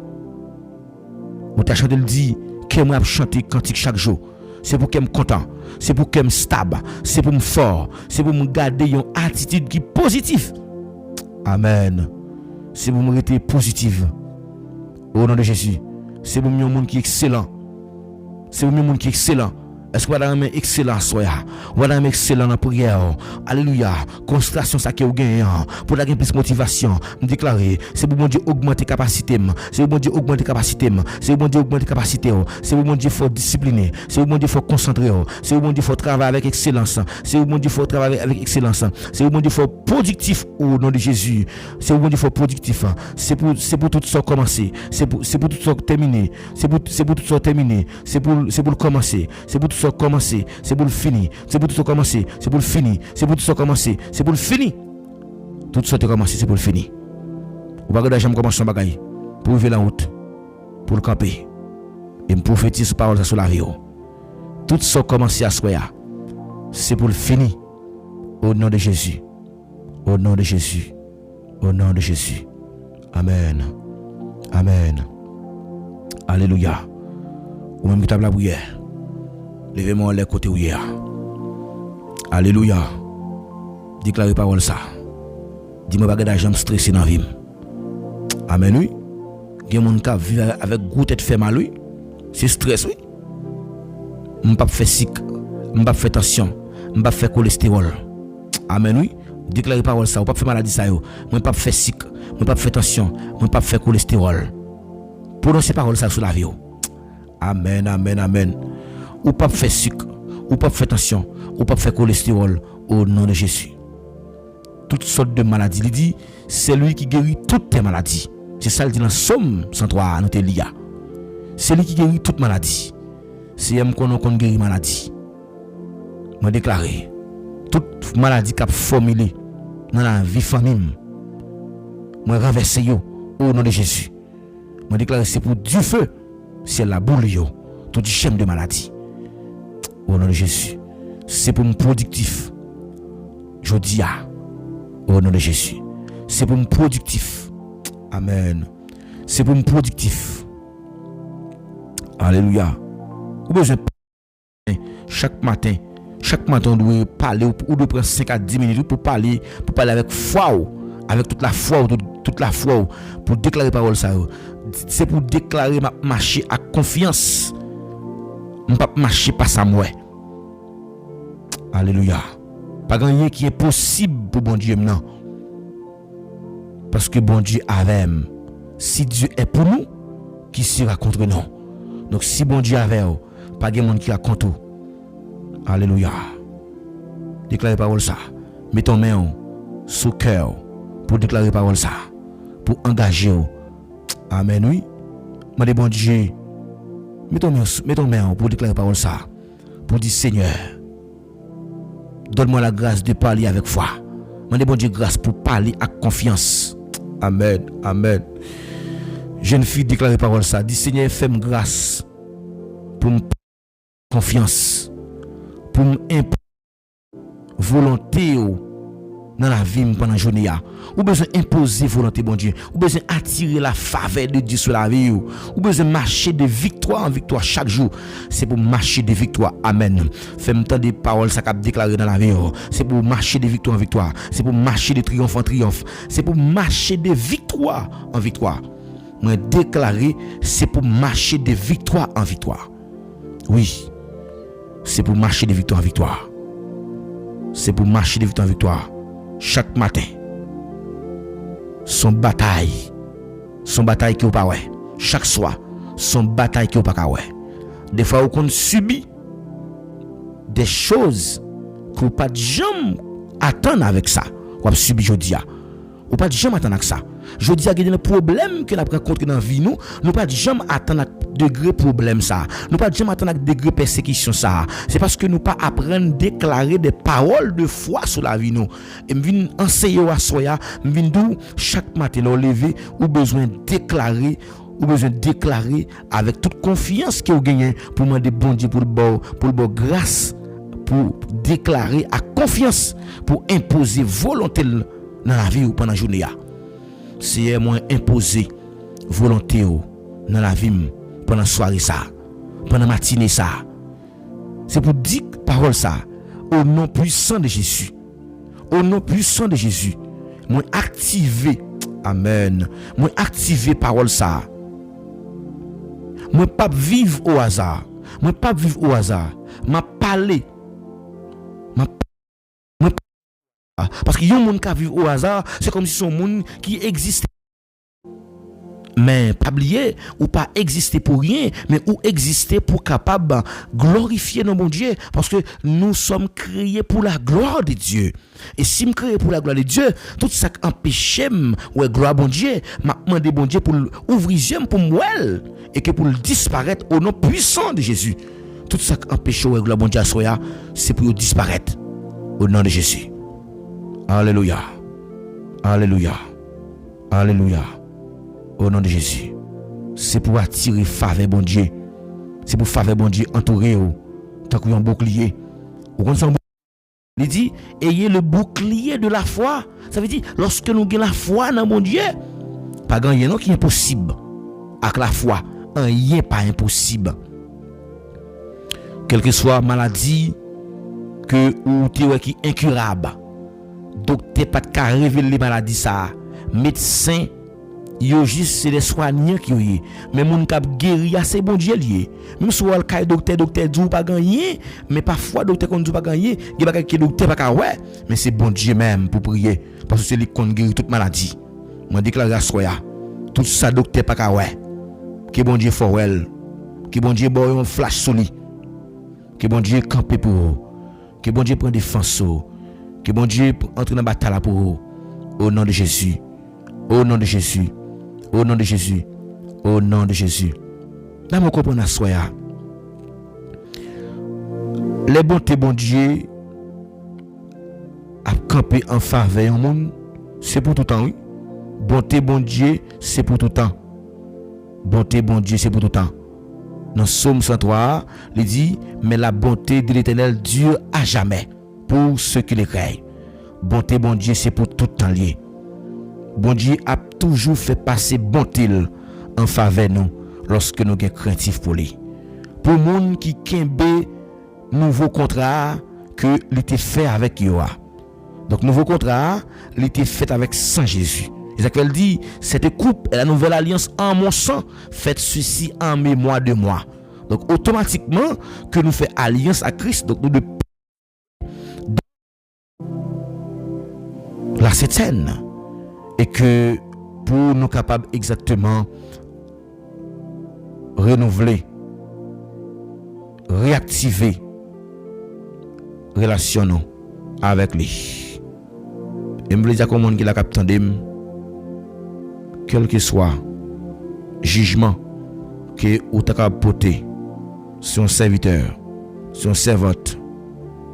Ou t'as chanté le dit que moi chanter cantique chaque jour. C'est pour que je suis content, c'est pour que je suis stable, c'est pour me fort, c'est pour me garder une attitude qui est positive. Amen. C'est pour me rester positive. Au nom de Jésus. C'est pour un monde qui est excellent. C'est pour un monde qui est excellent. Est-ce que vous avez excellent soya? Vous avez excellent dans prière. Alléluia. Concentration ça qui est gagné pour la plus motivation. Me déclarer, c'est pour mon Dieu augmenter capacité. C'est pour mon Dieu augmenter capacité. C'est pour mon Dieu augmenter capacité. C'est pour mon Dieu faut discipliner. C'est pour mon Dieu faut concentrer. C'est pour mon Dieu faut travailler avec excellence. C'est pour mon Dieu faut travailler avec excellence. C'est pour mon Dieu faut productif au nom de Jésus. C'est pour mon Dieu faut productif. C'est pour tout ça commencer. C'est pour tout ça terminer. C'est pour tout ça terminer. C'est pour le commencer. C'est pour tout ça commencer. C'est pour le finir. C'est pour tout ça commencer. C'est pour le finir. C'est pour tout ça commencer. C'est pour le finir. Tout ça te commencer. C'est pour le finir. Ou pas que j'aime commencer un bagage pour vivre la route, pour le camper et me prophétiser parole sur la vie. Tout ça commencer à soir. C'est pour le finir. Au nom de Jésus. Au nom de Jésus. Au nom de Jésus. Amen. Amen. Alléluia. Ou même que tu as la prière. Levez-moi les côtés où il y a. Alléluia. Déclarez parole ça. Dis-moi pas que j'aime stresser dans la vie. Amen, oui. Il y a des gens qui vivent avec gros tête fait mal, oui. C'est stress, oui. Je ne peux pas faire sick. Je ne peux pas faire tension. Je ne peux pas faire cholestérol. Amen, oui. Déclarez parole ça. Je ne peux pas faire maladie ça. Je ne peux pas faire sick. Je ne peux pas faire tension. Je ne peux pas faire cholestérol. Prononcez parole ça sur la vie. Amen, amen, amen. Ou pas faire sucre, ou pas faire tension, ou pas faire cholestérol au nom de Jésus. Toutes sortes de maladies. Il dit, c'est lui qui guérit toutes tes maladies. C'est ça, il dit dans Somme 103, notre Elia. C'est lui qui guérit toutes maladies. C'est lui qui guérit maladie. Je déclare, toute maladie qui a formulée dans la vie famille, je renverse au nom de Jésus. Je déclare, c'est pour du feu, c'est la boule, tout chaîne de maladie. Au nom de Jésus. C'est pour mon productif. Je dis au nom de Jésus. C'est pour mon productif. Amen. C'est pour mon productif. Alléluia. Vous besoin chaque matin. Chaque matin, on doit parler ou de prendre 5 à 10 minutes pour parler avec foi. Avec toute la foi, pour déclarer parole ça. C'est pour déclarer ma marcher à confiance. Je ne peux pas marcher pas ça moi. Alléluia. Pas rien qui est possible pour bon Dieu maintenant. Parce que bon Dieu avait. Si Dieu est pour nous, qui sera contre nous? Donc si bon Dieu avait, pas de monde qui a contre nous. Alléluia. Déclarez parole ça. Mettons main sous cœur pour déclarer parole ça. Pour engager. Amen, oui. Mandez bon Dieu. Mettons main pour déclarer parole ça. Pour dire Seigneur, donne-moi la grâce de parler avec foi. Mandez bon Dieu grâce pour parler avec confiance. Amen, amen. Jeune fille déclare parole ça. Dis Seigneur, fais-moi grâce pour me confiance. Pour me volonté dans la vie pendant la journée. Ou besoin imposer volonté bon Dieu. Ou besoin attirer la faveur de Dieu sur la vie. Ou besoin marcher de victoire en victoire chaque jour. C'est pour marcher de victoire. Amen. Fais-moi entendre des paroles ça qu'a déclaré dans la vie. C'est pour marcher de victoire en victoire. C'est pour marcher de triomphe en triomphe. C'est pour marcher de victoire en victoire. Moi déclarer c'est pour marcher de victoire en victoire. Oui. C'est pour marcher de victoire en victoire. C'est pour marcher de victoire en victoire. Chaque matin. Son bataille qui ou pas ouais. Chaque soir, son bataille qui ou pas ouais. Des fois on subit des choses qu'on pas de jamais attendre avec ça. On subit jodi a. On pas de jamais attendre avec ça. Jodi a des problèmes que nous rencontré dans vie nous pas de jamais attendre degré problème ça. Nous pas de jamais attendre degré persécution ça. C'est parce que nous pas apprendre déclarer des paroles de foi sur la vie nous. Et me vinn enseigner à soya, me vinn dou chaque matin nous lever ou besoin déclarer avec toute confiance que vous gagnez pour demander bon Dieu pour le bon grâce pour déclarer à confiance pour imposer volonté dans la vie ou pendant la journée. C'est moi imposer volonté dans la vie pendant la soirée ça, pendant la matinée ça. C'est pour dire parole ça au nom puissant de Jésus. Au nom puissant de Jésus. Moi activer amen. Moi activer parole ça. Moi pas vivre au hasard. Moi pas vivre au hasard. m'a parlé. Parce que yon monde qui vit au hasard, c'est comme si son monde qui existe. Mais pas oublier ou pas exister pour rien, mais ou exister pour capable glorifier nos bon Dieu, parce que nous sommes créés pour la gloire de Dieu. Et si me créé pour la gloire de Dieu, tout ça empêche ouais gloire bon Dieu, m'a demandé bon Dieu pour ouvrir yeux pour moi et que pour disparaître au nom puissant de Jésus. Tout ça empêche ouais gloire bon Dieu soya, c'est pour disparaître au nom de Jésus. Alléluia. Alléluia. Alléluia. Au nom de Jésus. C'est pour attirer faveur bon Dieu. C'est pour faveur bon Dieu entourer ou tant qu'un bouclier. Ou quand il dit ayez le bouclier de la foi. Ça veut dire lorsque nous avons la foi dans mon Dieu, pas gagner non qui est impossible. Avec la foi, rien pas impossible. Quelle que soit maladie que ou qui est incurable. Docteur pas de révéler maladie ça. Médecin yo juste c'est les soignants qui y mais moun k'ap guéri c'est bon Dieu lié même si wal kay docteur dit pas gagner mais parfois docteur kon dit pas gagner il pas que docteur pas ka ouais mais c'est bon Dieu même pour prier parce que c'est lui qui guérit toute maladie moi déclare à soya tout ça docteur pas ka ouais que bon Dieu for well que bon Dieu boy un flash sur lui que bon Dieu camper pour eux que bon Dieu prend défense que bon Dieu entre dans bataille pour eux au nom de Jésus au nom de Jésus. Au nom de Jésus. Au nom de Jésus. Là, mon comprendre à soya. Les bontés, bon Dieu, à camper en faveur au monde, c'est pour tout temps, oui. Bonté, bon Dieu, c'est pour tout temps. Bonté, bon Dieu, c'est pour tout temps. Dans Psaume 103, il dit, mais la bonté de l'Éternel dure à jamais pour ceux qui les craignent. Bonté, bon Dieu, c'est pour tout temps lié. Bon Dieu a toujours fait passer bonté en faveur nous lorsque nous sommes craintifs pour lui. Pour les gens qui kembe nouveau contrat que l'été fait avec Yoa. Donc nouveau contrat, l'été fait avec Saint Jésus. Esakiel dit, cette coupe est la nouvelle alliance en mon sang, faites ceci en mémoire de moi. Donc automatiquement que nous faisons alliance à Christ, donc nous de la septaine. Et que pour nous capables exactement renouveler, réactiver relation avec lui. Et je veux dire comme on qui la capte quel que soit jugement que ou ta capable porter sur un serviteur, sur une servante,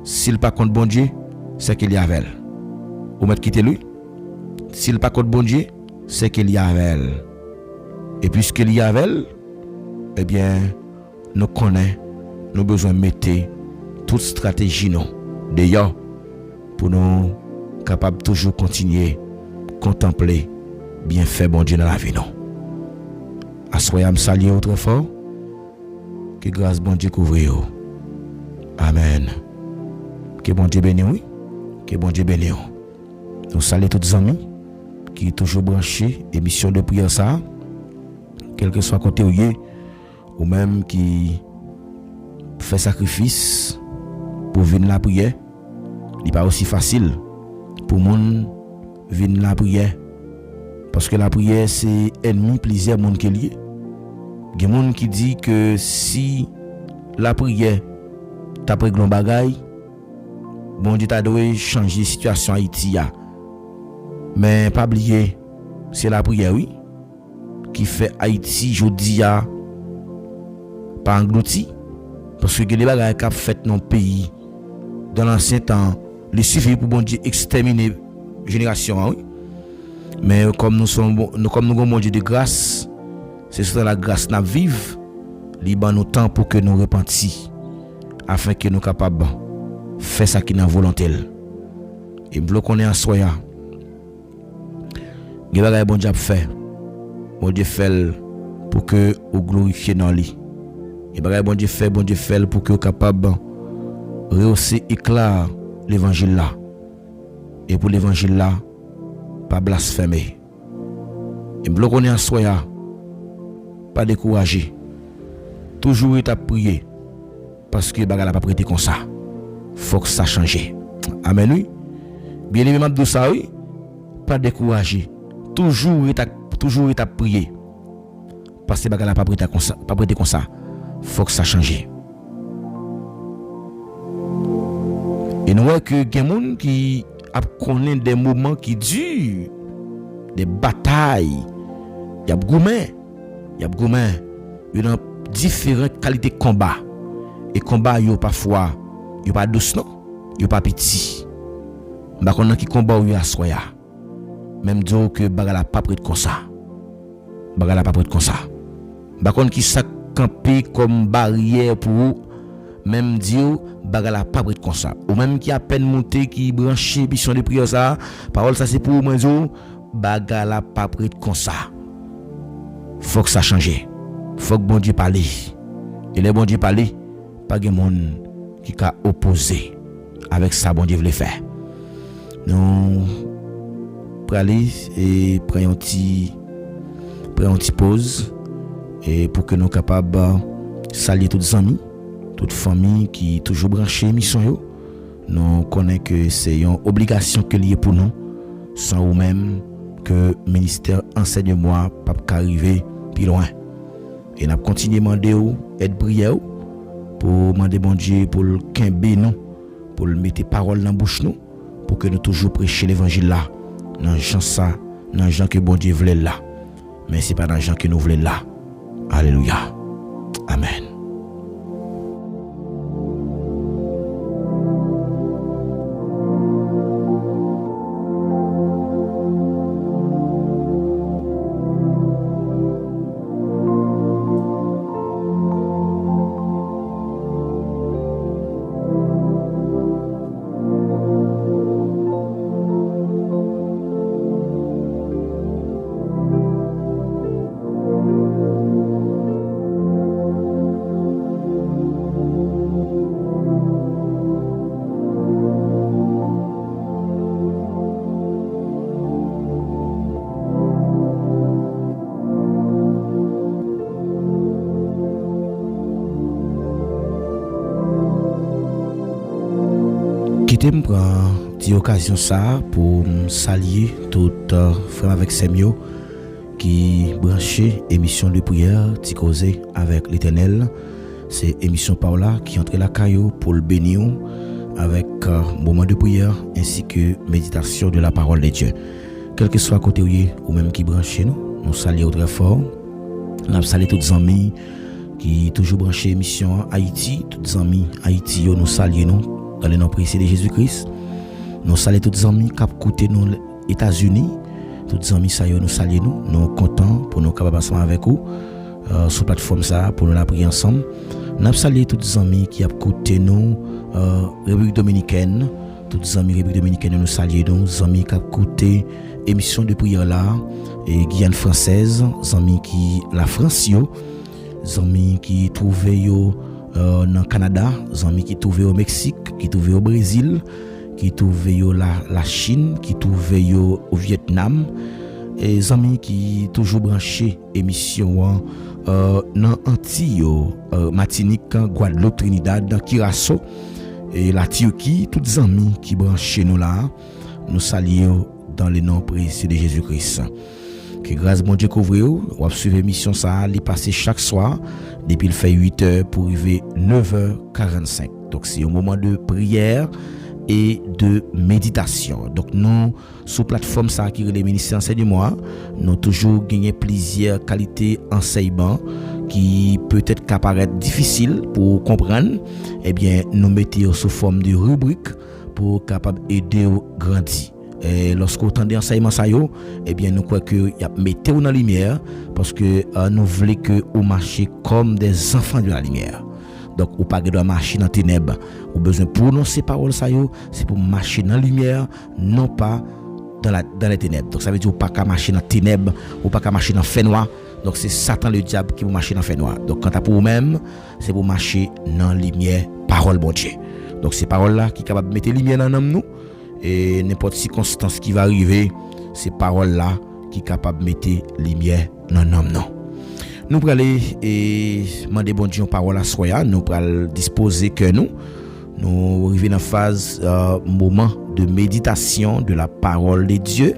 s'il pas contre bon Dieu, c'est qu'il y a avec elle. Ou mettre quitter lui. S'il pas contre bon Dieu, c'est qu'il y a avec elle. Et puisqu'il y a avec elle, eh bien, nous connaissons, nous besoin de mettre toute stratégie nous d'ailleurs pour nous capables toujours continuer contempler bien fait bon Dieu dans la vie nous. Assoyam saluer au très fort. Que grâce bon Dieu couvre vous. Amen. Que bon Dieu bénisse oui. Que bon Dieu bénisse. Nous saluons tous les amis qui sont toujours branchés émission de prière ça. Quel que soit côté ou même qui fait sacrifice pour venir la prière. Il n'est pas aussi facile pour monde venir la prière. Parce que la prière, c'est ennemi plusieurs monde qui est lié. Il y a des gens qui disent que si la prière t'a pris un bagage, bon Dieu t'a dû changer la situation à Haïti. Mais pas oublier, c'est la prière, oui, qui fait Haïti, je dis, pas englouti. Parce que les bagages qu'a fait dans le pays, dans l'ancien temps, il suffit pour bon Dieu exterminer la génération, oui. Mais comme nous sommes comme nous avons Dieu de grâce, c'est sur la grâce nous vivons, il nous temps pour que nous repentissions, afin que nous soyons capables de faire ce qui est dans la volonté. Et nous qu'on est en soya. Il y a des bon Dieu fait. Bon Dieu fait pour que vous glorifiez dans lui. Il y a des bon Dieu fait pour que vous soyez capable de rehausser éclat l'évangile là. Et pour l'évangile là, pas blasphémer. Et nous qu'on est en soya, pas décourager. Toujours être à prier. parce que bagala pas prêté comme ça. Faut que ça change. Amen oui. Bien aimé m'a dit ça oui. Pas décourager. Toujours à prier. Parce que bagala pas prêté comme ça. Faut que ça change. Et nous voyons que des gens qui connaissent des moments qui durent, des batailles, il y a gourmet, il y a différentes qualités de combat. Et combat yo parfois, yo pas douce non, yo pas petit. Ba konn qui combat yo assoya. Même dire que bagala pas prêt comme ça. Bagala pas prêt comme ça. Ba konn qui ça camper comme barrière pour même dire bagala pas prêt comme ça. Ou même qui a peine monté qui branché mission de prière ça, parole ça c'est pour moi dire bagala pas prêt comme ça. Faut que ça change. Faut que bon Dieu parle. Et les bon Dieu parle, pas de monde qui a opposé avec ça bon Dieu veut faire. Nous praler et prendre une petite pause et pour que nous capables saluer toutes les amis, toute famille qui toujours branché mission yo. Nous connaissons que c'est une obligation que lié pour nous sans ou même que ministère enseignement pas arriver plus loin. Et n'a continuer demander aide prière pour demander bon Dieu pour le quimber nous, pour le mettre parole dans bouche nous, pour que nous toujours prêcher l'évangile là, dans gens ça, dans gens que bon Dieu voulait là. Mais c'est pas dans gens que nous voulons là. Alléluia. Amen. Quitter me prend l'occasion ça pour saluer tout frère avec Semio qui branché émission de prière ti causer avec l'Éternel. C'est émission Paola qui entre la caillou pour le bénir avec moment de prière ainsi que méditation de la parole de Dieu. Quel que soit côté ou même qui branché nous saluons très fort. Nous saluons tous les amis qui toujours branché émission Haïti, tous les amis Haïti nous saluons dans le nom précieux de Jésus-Christ. Nous saluons tous les amis qui écoutent nous aux États-Unis. Tous les amis ça nous saluons nous sommes contents pour nous capables ensemble avec vous sur la plateforme ça pour nous la prier ensemble. Nous saluons tous les amis qui écoutent nous République dominicaine. Tous les amis République dominicaine nous saluons, les amis qui écoutent émission de prière là et Guyane française, les amis qui la France yo, les amis qui trouvent yo dans Canada, les amis qui trouvent au Mexique, qui trouvent au Brésil, qui trouvent yo la Chine, qui trouvent yo au Vietnam, et les amis qui toujours branché émission dans Antilles, Martinique, Guadeloupe, Trinidad, Curaçao et la Turquie, tous les amis qui branchent nous là, nous saluons dans le nom précieux de Jésus-Christ. Que grâce bon Dieu couvre vous, on suivre l'émission ça, les passer chaque soir depuis le fait 8h pour arriver 9h45. Donc c'est un moment de prière et de méditation. Donc nous sur plateforme ça qui est le ministère enseignement, nous toujours gagné plusieurs qualités enseignement qui peut-être apparaître difficile pour comprendre. Eh bien nous mettons sous forme de rubrique pour capable aider au grandir. Et lorsque vous entendez enseignement ça yo, eh bien nous croyons que y a mettez-vous dans la lumière parce que nous voulons que vous marchiez comme des enfants de la lumière. Donc ou pas de marcher dans ténèbres. Ou besoin pour nous ces paroles ça yo, c'est pour marcher dans la lumière, non pas dans les ténèbres. Donc ça veut dire ou pas qu'à marcher dans ténèbres, ou pas qu'à marcher dans fait noir. Donc c'est Satan le diable qui vous marcher dans fait noir. Donc quant à pour vous-même, c'est pour marcher dans la lumière, parole bon Dieu. Donc ces paroles là qui capable de mettre lumière dans nous. Et n'importe circonstance qui va arriver, ces paroles-là qui sont capables de mettre lumière dans l'homme. Nous pour aller et demander bon Dieu parole à soya, nous pour disposer que nous arrivons dans phase moment de méditation de la parole de Dieu.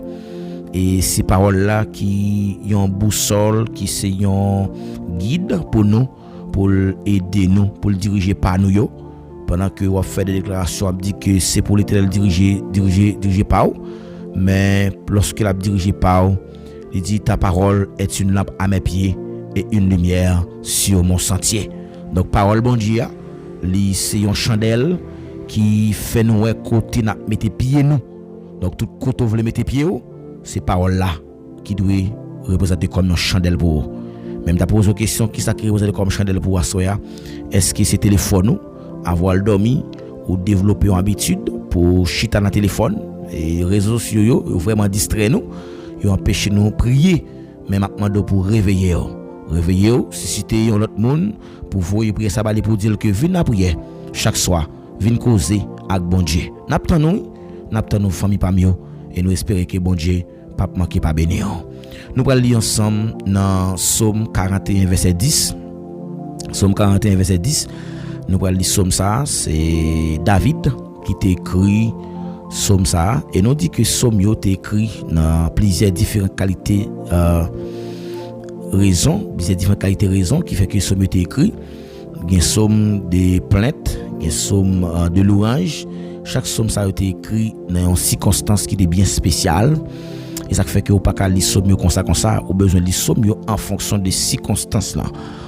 Et ces paroles-là qui ont une boussole, qui c'est un guide pour nous, pour aider nous, pour le diriger par nous. Pendant que on fait des déclarations, on dit que c'est pour l'Éternel diriger par vous. Mais lorsque la dirige par vous, il dit ta parole est une lampe à mes pieds et une lumière sur mon sentier. Donc parole bon Dieu, c'est une chandelle qui fait nous côté n'a mettre pieds nous. Donc tout côté vous voulez mettre pieds, c'est parole là qui doit représenter comme une chandelle pour vous. Même tu pose une question qui ça qui représente comme chandelle pour vous. Est-ce que c'est téléphone nous avoir dormi ou développer une habitude pour chiter dans le téléphone et les réseaux sociaux vraiment distraire nous, ils empêchent nous prier, mais maintenant pour réveiller susciter un autre monde pour vous prier ça pour dire que viens la prière chaque soir, viens causer avec bon Dieu. N'attendons famille parmi eux et nous espérons que bon Dieu pas manquer pas bénir. Nous allons lire ensemble dans Psaume 41 verset 10. Psaume 41 verset 10. Nous allons lire Psaume ça, c'est David qui t'a écrit Psaume ça et nous dit que Psaume yo t'a écrit dans plusieurs différentes qualités raisons qui fait que Psaume t'a écrit. Il y a Psaume de plaintes, il y a Psaume de louange. Chaque psaume ça a été écrit dans une circonstance qui est bien spéciale. Et ça fait que vous pas qu'à lire psaume comme ça, ou besoin de lire psaume en fonction des circonstances là.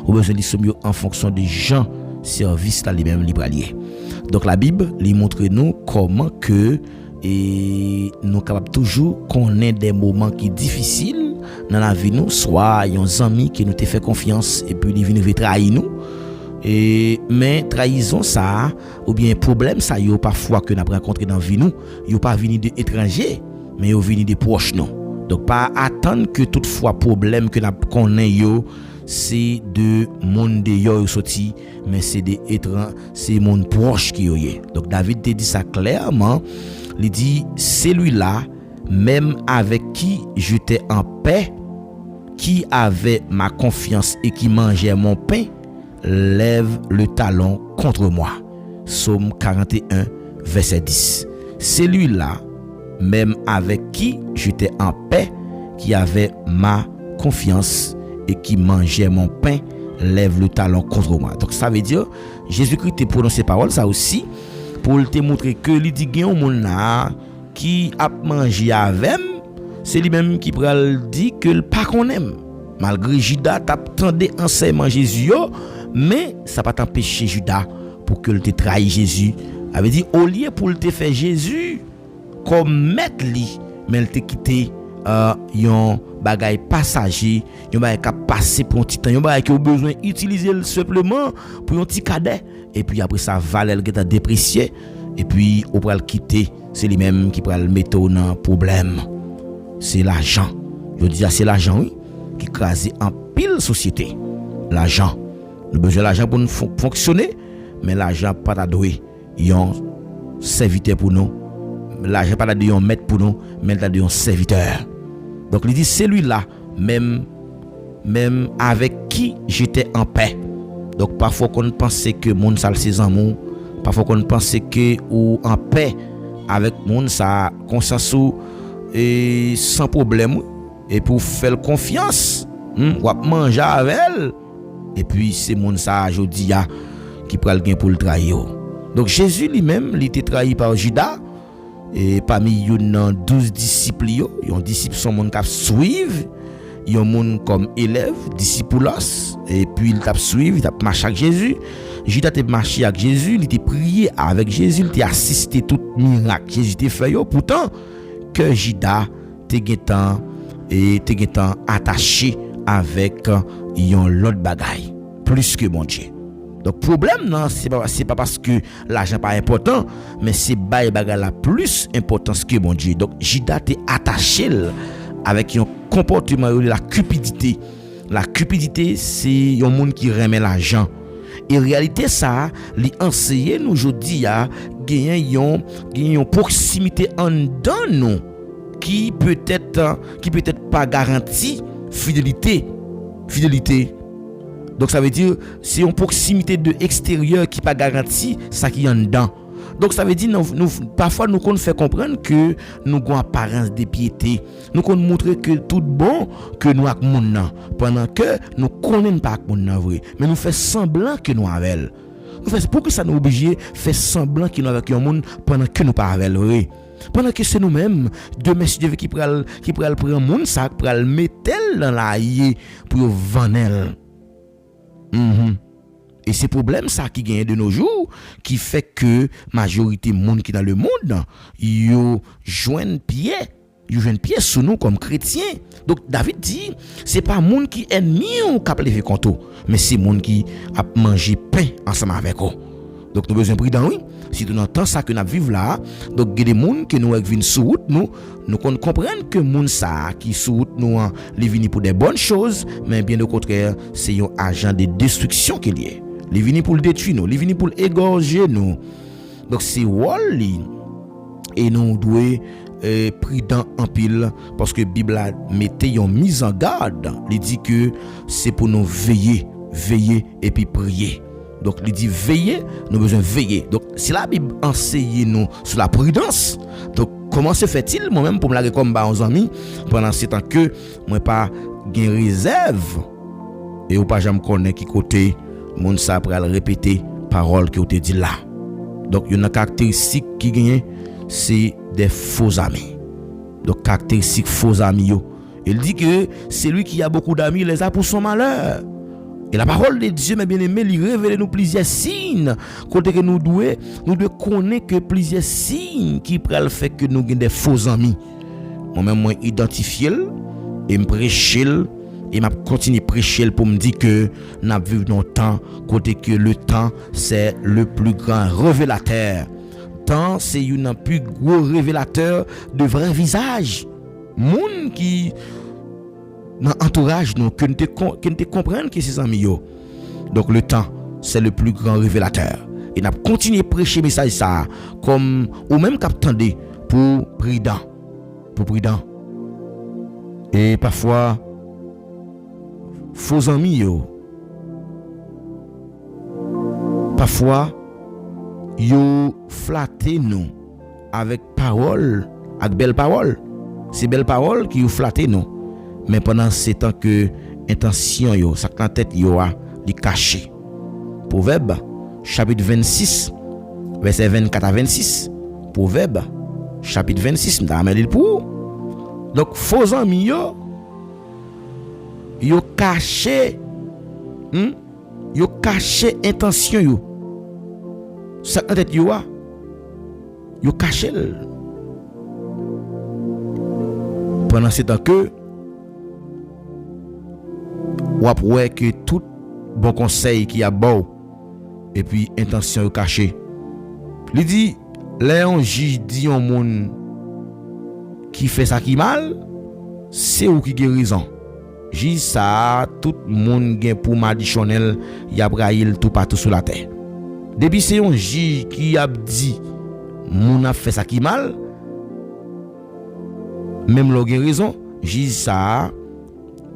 Ou besoin de lire psaume en fonction des gens service là les mêmes libraliers. Donc la Bible lui montre nous comment que et nous capable toujours connaître des moments qui difficiles dans la vie nous, soit un ami qui nous te fait confiance et puis il vient trahir nous. Mais trahison ça ou bien problème ça yo parfois que n'a rencontré dans vie nous, yo pas venu de étrangers mais yo venu de proches non. Donc pas attendre que toutefois problème que n'a connaît yo c'est de monde de yo sorti mais c'est des étrangers, c'est monde proche qui yo yé. Donc David te dit ça clairement, il dit celui-là même avec qui j'étais en paix, qui avait ma confiance et qui mangeait mon pain, lève le talon contre moi. Psaume 41 verset 10. Celui-là même avec qui j'étais en paix, qui avait ma confiance et qui mangeait mon pain, lève le talon contre moi. Donc ça veut dire Jésus-Christ te prononce ces paroles ça aussi pour te montrer que il dit gen moun là qui a mangé avec, c'est lui-même qui pral dit que le pas qu'on aime. Malgré Judas t'attendait enseignement Jésus, mais ça pas t'empêcher Judas pour que le te trahi Jésus. Avait dit au lieu pour le te faire Jésus comme maître li, mais il te quitté yon bagay passager, yon bagay qui passer pour un petit temps, yon bagay qui a besoin utiliser simplement pour un petit cadet et puis après ça valel qui t'a déprécié et puis on va le quitter, c'est lui même qui va le mettre dans problème. C'est l'argent. Je dis c'est l'argent oui qui crase en pile société. L'argent. Nous avons besoin de l'argent pour nous fonctionner, mais l'argent pas d'adoué. Yon serviteur pour nous. L'argent pas d'adoué un maître pour nous, mais d'adoué un serviteur. Donc il dit celui-là même avec qui j'étais en paix. Donc parfois qu'on pensait que monde ça ses amours, parfois qu'on pensait que ou en paix avec monde ça conscience et sans problème et pour faire confiance, ou manger avec elle. Et puis c'est mon ça jodi a qui pral gain pour le trahir. Donc Jésus lui-même il était trahi par Judas et parmi yon 12 disciples yo, yon disciples sont monde qui suivre, yon monde comme élève, disciples et puis il t'a suivre, il t'a marché avec Jésus. Judas t'a marché avec Jésus, il t'a prié avec Jésus, il t'a assisté tout miracle Jésus t'a fait yo. Pourtant que Judas t'es attaché avec yon l'autre bagaille plus que mon Dieu. Donc problème non c'est pas parce que l'argent pas important mais c'est bagaille la plus importance que mon Dieu. Donc Judas t'est attaché avec un comportement de la cupidité. La cupidité c'est un monde qui remet l'argent. Et en réalité ça li enseigner nous aujourd'hui a gagner une proximité en dedans nous qui peut-être pas garantie fidélité Donc ça veut dire c'est une proximité de extérieur qui pas garantie ça qui en dedans. Donc ça veut dire nous parfois nous qu'on fait comprendre que nous avons apparence de piété. Nous qu'on montrer que tout bon que nous avec moun nan pendant que nous connaissons pas avec moun nan vrai, mais nous fait semblant que nous avec. Nous fait pour que ça nous obligé faire semblant que nous avec un monde pendant que nous pas avec vrai. Pendant que c'est nous-mêmes de messieurs qui pral prendre monde ça pral mettre dans la haie pour vendre. Et c'est problème ça qui gagne de nos jours qui fait que majorité monde qui dans le monde yo joignent pied sous nous comme chrétiens. Donc David dit c'est pas monde qui ennemi ou qui lever contre, mais c'est monde qui a mangé pain ensemble avec eux. Donc nous besoin prudent oui. Si nous entendons ça que nous vivons là, donc il y a des gens qui nous viennent sur route nous comprenons que les gens qui sur route nous les viennent pour des bonnes choses, mais bien au contraire, c'est un agent de destruction qu'il y a. Les viennent pour le détruire nous, les viennent pour égorger nous. Donc c'est wall et nous devons prudent en pile parce que la Bible a metté une mise en garde. Il dit que c'est pour nous veiller et puis prier. Donc il dit veiller, nous avons besoin de veiller. Donc si la Bible enseigne nous sur la prudence, donc comment se fait-il moi-même pour me la comme aux amis pendant ce temps que moi pas gain réserve et ou pas jamais connaît qui côté moun ça après répéter parole que te dit là. Donc il y a une caractéristique qui gagne c'est des faux amis. Donc caractéristique faux amis yo. Il dit que celui qui a beaucoup d'amis les a pour son malheur. Et la parole de Dieu, mes bien-aimés, il révèle nous plusieurs signes. Côté que nous devons connaître que plusieurs signes qui prennent le fait que nous avons des faux amis. Moi-même, moi, identifier et me prêcher et m'a continuer prêcher pour me dire que nous vivons dans le temps, côté que le temps, c'est le plus grand révélateur. Temps, c'est un plus gros révélateur de vrai visage. Monde qui dans entourage nous que nous te comprendre que c'est amis yo. Donc le temps c'est le plus grand révélateur et n'a continuer prêcher message ça comme ou même qu'attendez pour prudent et parfois faux amis yo parfois yo flatter nous avec parole avec belle parole, c'est belle parole qui vous flatter nous. Mais pendant ces temps que intention yo, ça en tête yo a li caché. Proverbe chapitre 26 verset 24 à 26. Proverbe chapitre 26 m'ta ramène pour. Donc faux amis yo caché intention yo. Ça en tête yo caché. Pendant ces temps que ou après que tout bon conseil qui a bon et puis intention cachée. Il dit Léon juge dit un monde qui fait ça qui mal, c'est ou qui guérison. Juge ça tout monde gain pour maditionnel y a braille tout partout sur la terre. Depuis c'est un juge qui a dit moun a fait ça qui mal, même la guérison, juge ça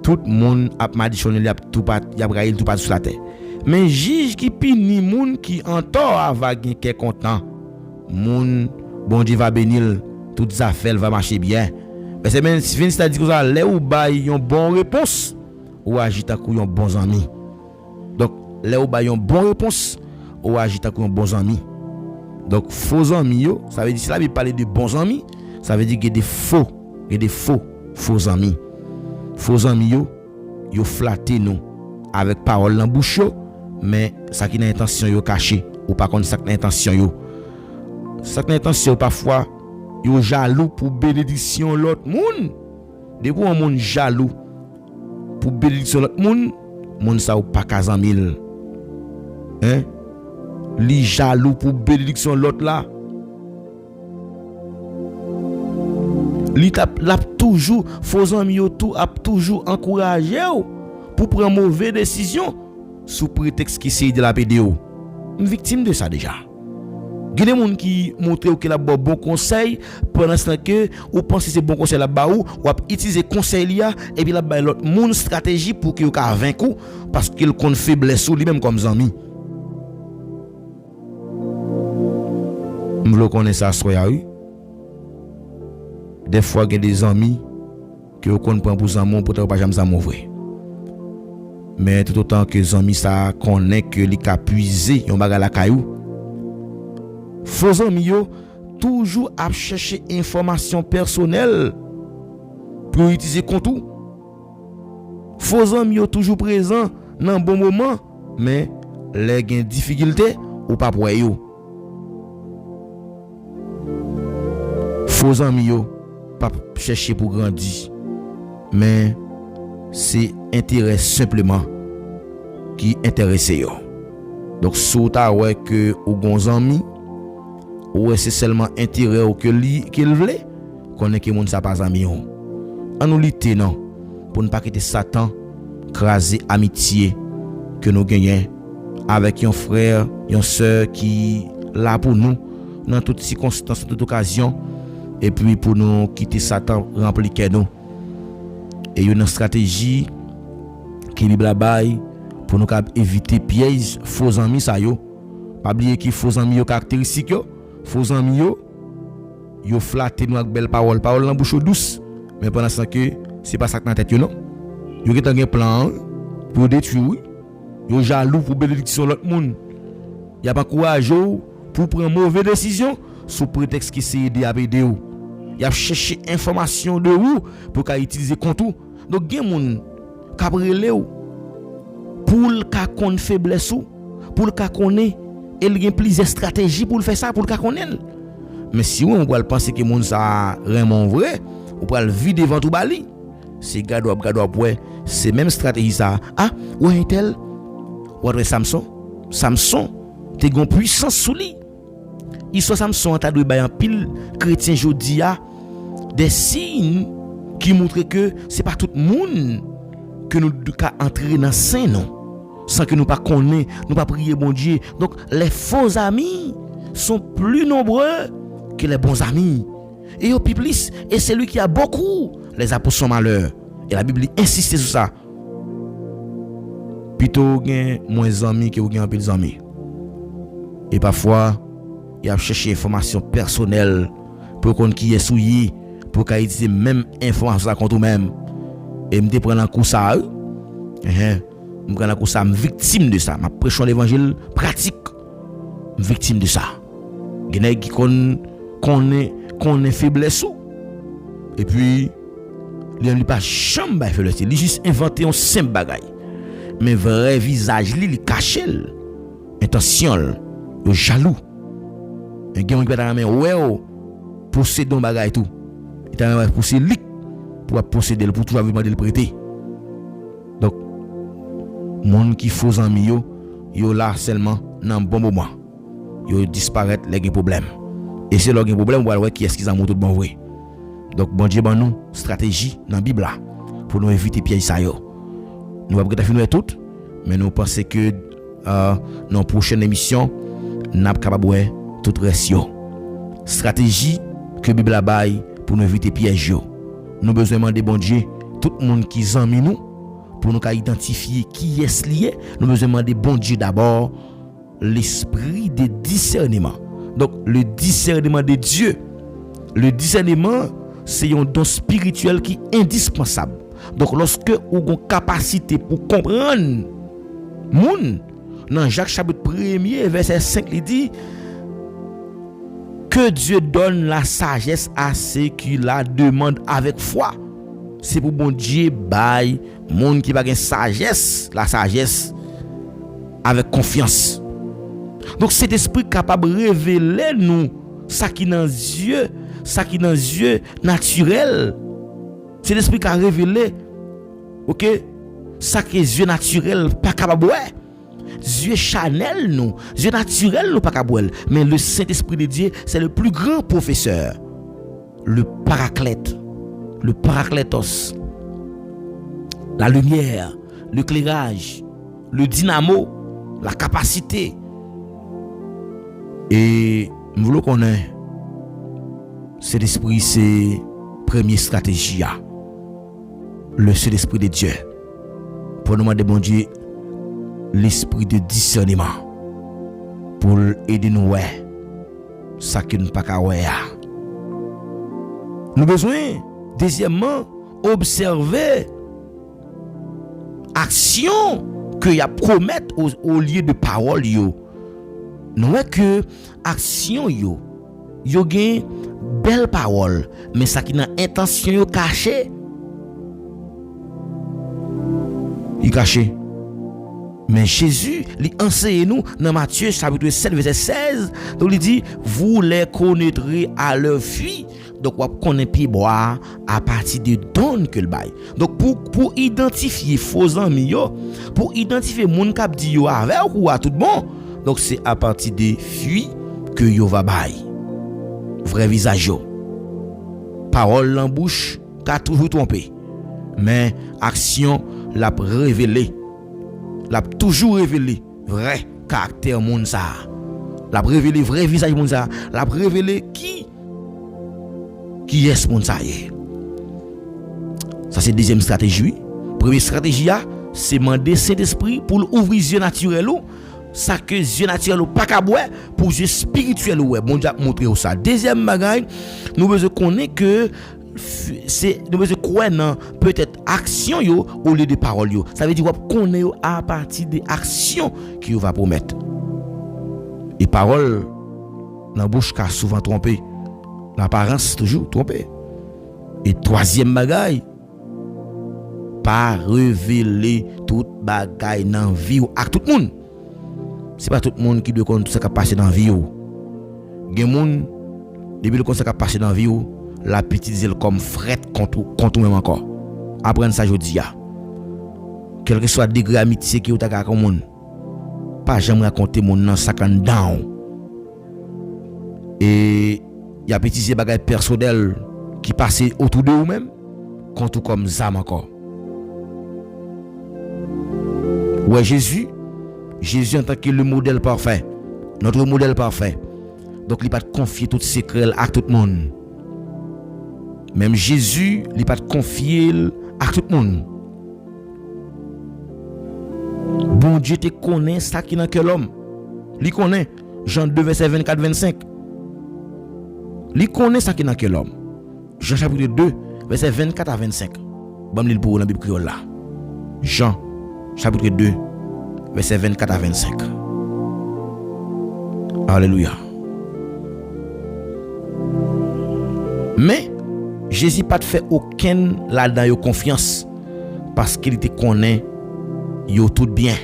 tout le monde a maditionné y a braillé tout pas sur la terre. Mais juge qui pini moun qui entend avoir gain content. Moun bon Dieu va bénir, toutes affaires va marcher bien. Mais c'est même si ça dit que ça les ou bail une bonne réponse ou agit à coup un bon ami. Donc les ou bail une bonne réponse ou agit à coup un bon ami. Donc faux amis yo, ça veut dire si là il parler de bons amis, ça veut dire qu'il y a des faux amis. Faux amis yo flatter nous avec parole dans bouche mais ça qui n'a intention yo caché ou pas contre ça qui n'a intention yo. Ça qui n'a intention parfois yo jaloux pour bénédiction l'autre monde. Depuis un monde jaloux pour bénédiction l'autre monde ça ou pas 15 000. Hein? Li jaloux pour bénédiction l'autre là. Li l'a toujours faux ami yo tout a toujours encouragé pour prendre mauvaise décision sous prétexte qu'il c'est de la vidéo. Une victime de ça déjà. Il y a des gens qui montrent que la bon conseil pendant ce temps que ou pense que c'est bon conseil là bas ou utiliser conseil là et puis là bas l'autre monde stratégie pour que ka vaincre parce qu'il connaît faiblesse ou lui-même comme ami. M'vle connaît ça soya oui. Des fois il y a des amis que on connaît prend pour amour pour pas jamais amour vrai. Mais tout autant que les amis ça connaît que li ka puiser yon bagay la caillou. Faux amis yo toujours à chercher information personnelle pour utiliser contre tout. Faux amis yo toujours présent dans bon moment mais les gen difficulté ou pas pour yo. Faux amis yo pas chercher pour grandir mais c'est intérêt simplement qui intéresse yo. Donc sous ta ouais que ou gon ami ou c'est seulement intérêt ou que qu'il veut connaît que monde ça pas ami on. En nous lutter non pour ne pas quitter Satan craser amitié que nous gagnons avec un frère, une sœur qui là pour nous dans toutes circonstances, toute occasion et puis pour nous quitter Satan remplir nous. Et une stratégie qui Bible la bail pour nous éviter pièges faux amis ça yo. Pas oublier que faux amis yo caractéristique yo. Faux amis yo flatter nous avec belle parole dans bouche douce mais pendant ce temps que c'est pas ça dans tête yo non. Yo qui un plan pour détruire. Yo jaloux pour bénédiction l'autre monde. Y a pas courage pour prendre mauvaise décision sous prétexte qui c'est aider à aider ou. Y a chercher information de ou pour qu'a utiliser contre ou. Donc gen moun ka brele ou pour ka connait faiblesse ou pour ka connait il gen plusieurs stratégies pour faire ça pour ka connait. Mais si on va penser que moun ça vraiment vrai, on va le vider devant tout bali. C'est gado ouais, c'est même stratégie ça. Ah, ouais tel ouais Samson t'es gon puissance sous lui. Histoire Samson t'a dû bailler en pile chrétien jodi a des signes qui montrent que c'est pas tout le monde que nous ka entrer dans saint non sans que nous pas connaît, nous pas prier bon Dieu. Donc les faux amis sont plus nombreux que les bons amis. Et au plus et c'est lui qui a beaucoup les apôtres sont malheur. Et la Bible insiste sur ça. Plutôt gain moins amis que gain plus amis. Et parfois il a cherché information personnelle pour qu'on qui est souillé pour qu'il ait même information contre même et me prendre en coup ça me prendre en coup ça me victime de ça m'a prêchant l'évangile pratique victime de ça gènèg qui connaît faiblesse et puis il pas chambre faiblesse il juste inventer un simple bagay mais vrai visage li caché intention le jaloux un gars qui va dans ouais posséder un bagay tout il t'a posséder lui pour posséder pour toujours demander le prêter. Donc monde qui faux ami yo là seulement dans bon moment yo disparaître les problèmes et c'est leur problème on va voir qui est-ce qu'ils ont monté bon vrai. Donc bon Dieu ban nous stratégie dans Bible là pour nous éviter piège ça yo. Nous va peut-être finir tout mais nous pensons que dans prochaine émission n'a capable ouais tout reste yo. Stratégie que Bible la bail pour nous éviter piège yo. Nous besoin demander bon Dieu tout le monde qui zanmi nous pour nous identifier qui est lié. Nous besoin demander bon Dieu d'abord l'esprit de discernement. Donc le discernement de Dieu. Le discernement c'est un don spirituel qui est indispensable. Donc lorsque vous avez une capacité pour comprendre moun dans Jacques chapitre 1er verset 5 il dit que Dieu donne la sagesse à ceux qui la demandent avec foi. C'est pour bon Dieu bail monde qui va gagner sagesse, la sagesse avec confiance. Donc cet esprit capable de révéler nous ça qui dans Dieu, ça qui dans Dieu naturel. C'est l'esprit qui a révélé OK, ça qui est Dieu naturel pas capable ouais. Dieu chanel nous, Dieu naturel nous pas capable, mais le Saint-Esprit de Dieu, c'est le plus grand professeur. Le paraclète, le paraclétos. La lumière, l'éclairage, le dynamo, la capacité. Et Nous voulons connaître cet esprit, c'est première stratégie. Le seul esprit de Dieu. Pour nous demander, bon Dieu, l'esprit de discernement. Pour aider nous, ouais. Ça que nous pas qu'à ouais. Nous besoin, deuxièmement, observer action que y a promettre au lieu de parole yo. Nous voyons que action yo gain belle parole, mais ça qui n'a intention yo caché. Il caché. Mais Jésus, il enseigne nous dans Matthieu chapitre 7 verset 16. Donc il dit, vous les connaîtrez à leur fruit. Donc on connaît puis boire à partir de donne que le bail. Donc pour identifier faux amis yo, pour identifier moun k'ap di yo avec ou à tout bon. Donc c'est à partir des fruits que yo va bail. Vrai visage yo. Parole en bouche qu'a toujours trompé. Mais action l'a révélé. L'a toujours révélé vrai caractère moun ça. L'a révélé vrai visage moun ça. L'a révélé qui est moun ça. Ça c'est deuxième stratégie. Première stratégie c'est demander Saint-Esprit pour ouvrir yeux naturel ou ça que yeux naturel ou pas kaboué pour yeux spirituel ou bon Dieu montrer ça. Deuxième bagage, nous besoin connaître que nous besoin croire dans peut-être action yo au lieu de parole yo. Ça veut dire qu'on est à partir des actions qui va promettre. Et parole dans bouche qu'a souvent trompé. L'apparence toujours trompé. Et troisième bagaille, pas révéler toute bagaille dans vie ou à tout le monde. C'est pas tout le monde qui doit connaître tout ce qui a passé dans vie ou. Gen moun depuis le conseil qui a passé dans vie ou la petite zèle comme fret contre même encore. Apprendre ça jodi a. Quel que soit degré amitié qui ou ta ka moun. Pas jamais raconter mon nan sakan down. Et il y a petit zèle bagay personnel qui passent autour de vous-même contre comme zam encore. Ouais, Jésus en tant que le modèle parfait, notre modèle parfait. Donc il pas confier tout secret à tout le monde. Même Jésus, il pas confier à tout le monde. Bon Dieu te connaît ça qui dans quel homme. Il connaît Jean 2 verset 24 25. Il connaît ça qui dans quel homme. Jean chapitre 2 verset 24 à 25. Bon lire pour la Bible créole là. Jean chapitre 2 verset 24 à 25. Alléluia. Mais Jésus pas fait aucun là-dedans yo confiance parce qu'il te connaît yo tout bien.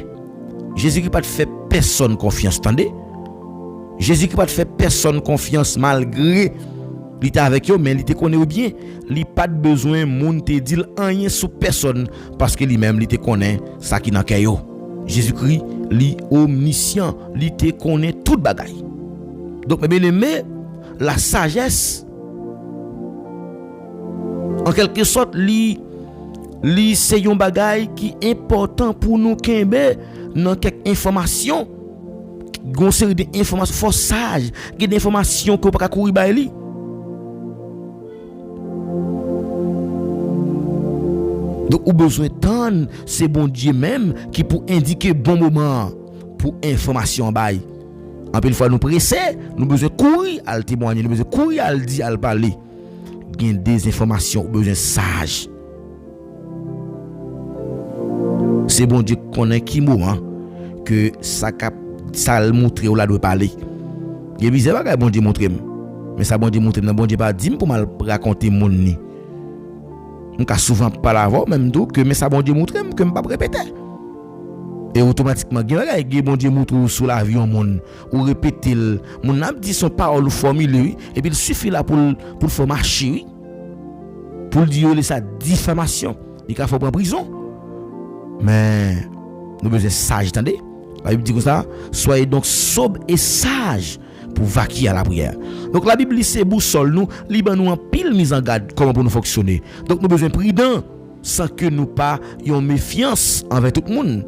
Jésus qui pas fait personne confiance, attendez. Jésus qui pas fait personne confiance malgré il était avec eux mais il te connaît bien, il pas de besoin moun te dire rien sur personne parce que lui-même il te connaît ça qui dans cœur yo. Jésus-Christ, li omniscient, li te connaît toute bagaille. Donc mes bien-aimés, la sagesse en quelque sorte li c'est un bagaille qui est important pour nous kembe dans quelques informations, gon série d'informations faut sage, des informations que pas courir ba li. Donc, ou besoin de c'est bon Dieu même qui pour indiquer bon moment pour information bail. En plus fois nous presser, nous besoin courir à le témoigner, nous besoin courir à le dire, à le parler. Gain des informations, besoin sage. C'est bon Dieu connaît qui moment que ça le montrer ou là doit parler. Il y a bizarre pas bon Dieu montrer. Mais ça bon Dieu montrer, bon Dieu pas dire pour mal raconter mon ni. On a souvent pas l'avoir même d'où que mais ça bon Dieu montre que me pas répéter et automatiquement bon Dieu montre sur l'avion monde ou répéter mon âme dit son parole ou formule et puis il suffit là pour faire marcher pour dire ça diffamation il faut prendre prison mais nous besoin sage attendez la Bible dit comme ça soyez donc sobre et sage pour vaquer à la prière. Donc la Bible c'est boussole nous, liban nous en pile mise en garde comment pour nous fonctionner. Donc nous besoin prudent sans que nous pas yon méfiance envers tout le monde.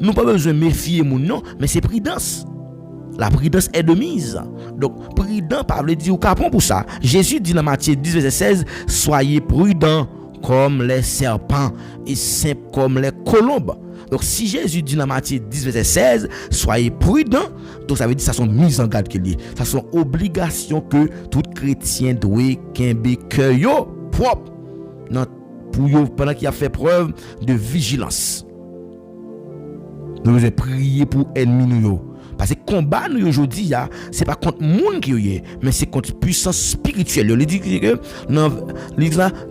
Nous pas besoin méfier moun non, mais c'est prudence. la prudence est de mise. Donc, prudent, pas veut dire ou capon pour ça. Jésus dit dans Matthieu 10, verset 16, soyez prudents comme les serpents et simples comme les colombes. Donc, si Jésus dit dans Matthieu 10, verset 16, soyez prudents, donc ça veut dire que ça sont mises en garde qu'il y a. Ça sont obligations que tout chrétien doit qu'ember cœur propre pendant qu'il a fait preuve de vigilance. Nous devons prier pour ennemis nous. Parce que le combat nous aujourd'hui, c'est pas contre le monde qui est, mais c'est contre la puissance spirituelle. Il dit que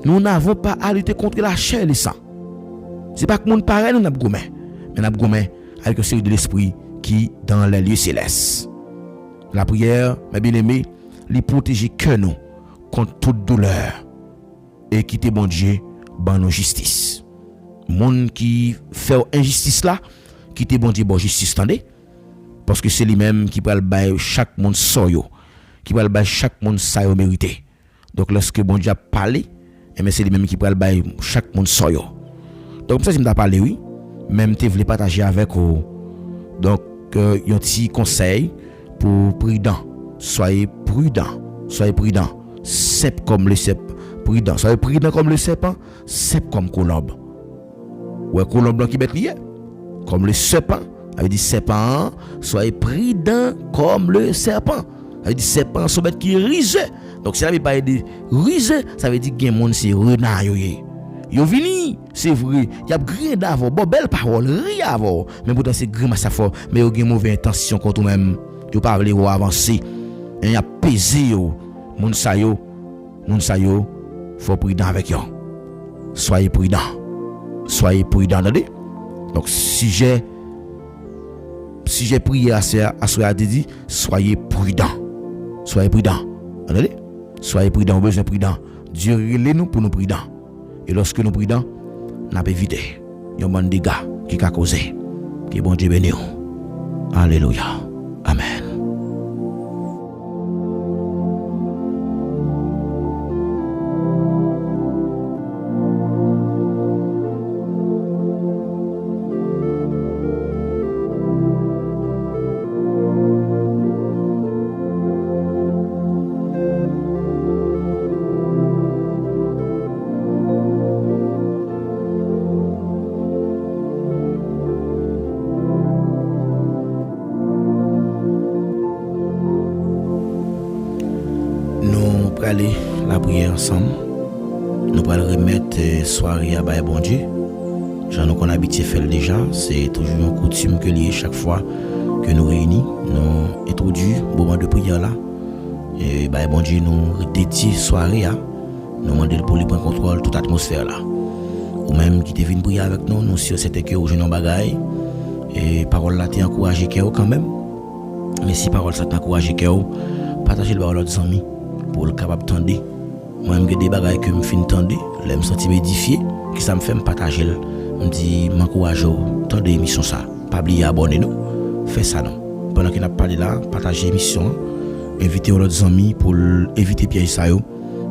nous n'avons pas à lutter contre la chair et le sang. C'est pas que le monde pareil, nous n'avons pas, mais nous avons avec le Seigneur de l'Esprit qui dans les lieux célestes. La prière, mes bien-aimés, les protéger que nous contre toute douleur et quitter bon Dieu dans nos justice. Monde qui fait injustice là, quitter bon Dieu bon justice, attendez, parce que c'est lui-même qui va le bailler chaque monde soyo, qui va le bailler chaque monde ça yo mérité. Donc lorsque bon Dieu a parlé, et mais c'est lui-même qui va le bailler chaque monde soyo. Donc comme ça si m'ta parlé oui, même te voulais partager avec vous. Donc un petit conseil pour prudent. Soyez prudent, simple comme le serpent. Prudent, soyez prudent comme le serpent, simple comme colombe. Ouais, colombe blanc qui bête lié. Comme le serpent, avait dit serpent, soyez prudent comme le serpent. Avait dit serpent, son bête qui rise. Donc si la veut pas de rise, ça veut dire que monde c'est renard yo vini, c'est vrai, y a grand d'avant, bon belle parole, rien avant, mais pourtant c'est grand ça fort, mais yo gen mauvaise intention contre même, yo pas veut avancer. Et y a pesé yo, moun sa yo, faut prudent avec yo. Soyez prudent, attendez. Donc si j'ai prié à soir dit soyez prudent, attendez. Soyez prudent, besoin prudent. Dieu relève nous pour nous prudents. Et lorsque nous prudents, n'a pas évité un bon dégât qui a causé. Que bon Dieu bénisse. Alléluia. Amen. Aller la prière ensemble. Nous allons remettre soirée à Baye bon Dieu. J'en ai qu'on habitué faire déjà. C'est toujours une coutume que lié chaque fois que nous réunis. Nous introduisons le moment de prière là. Et Baye bon Dieu nous dédie soirée à. Nous demandons pour lui prendre contrôle toute atmosphère là. Ou même qui te vient prier avec nous. Nous si c'était que au jeune bagaille. Et parole là t'es encouragé quand même. Mais si parole ça t'encourage partagez le parole aux amis. Pour le capable tendre moi même des bagages que me fin tendre là me sentir édifié qui ça me fait me partager me dit m'encourage tendre émission ça pas oublier abonner nous fait ça non pendant qu'il n'a parlé là partager émission inviter aux amis pour éviter piège ça yo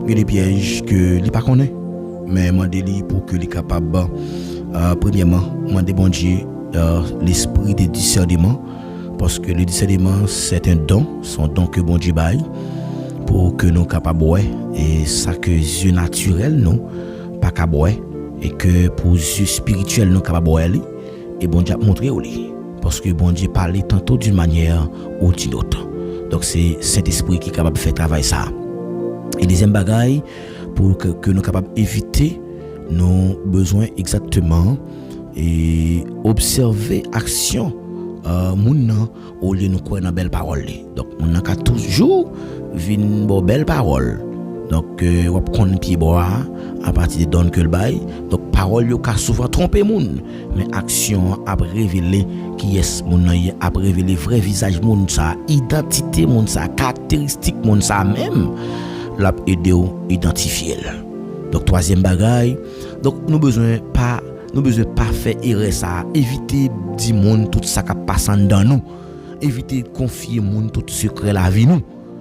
il y a des pièges que li pas connaît mais demander lui pour que li capable premièrement demander bon Dieu l'esprit de discernement parce que le discernement c'est un don son don que bon Dieu baille pour que nous capables et ça que yeux naturel nous pas capable et que pour yeux spirituel nous capable et bon Dieu a montré au lit parce que bon Dieu parle tantôt d'une manière ou d'une autre. Donc c'est cet esprit qui est capable de faire travail ça. Et deuxième bagaille pour que nous capable éviter nos besoins exactement et observer action moun au lieu nous croire dans belle parole. Donc on a toujours vinn bo belle parole. Donc on prend pied bois à partir des dons que le bail. Donc parole yo ka souvent tromper moun, mais action a révéler qui est moun a révéler vrai visage moun ça, identité moun ça, caractéristique moun ça même l'a aider ou identifier. Donc troisième bagaille, donc nous besoin pas faire erreur ça, éviter dire moun tout ça qui passe dans nous, éviter confier moun tout secret la vie nous.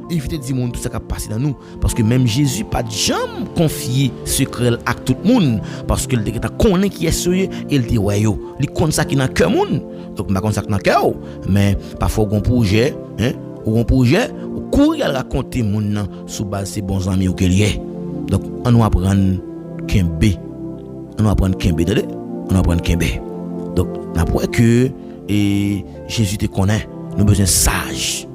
éviter de dire tout ça qui a passé dans nous parce que même Jésus pas jamais confié secret à tout le monde parce que il connaît qui est sérieux et il dit ouais yo, il connaît ça qui dans cœur monde. Donc pas connaît ça qui dans cœur mais parfois on projet ou un projet ou courir à raconter monde sous base ses bons amis ou que lié. Donc on nous apprendre Kembe. On nous apprendre Kembe, on nous apprendre Kembe. Donc après que Jésus te connaît, nous besoin sage.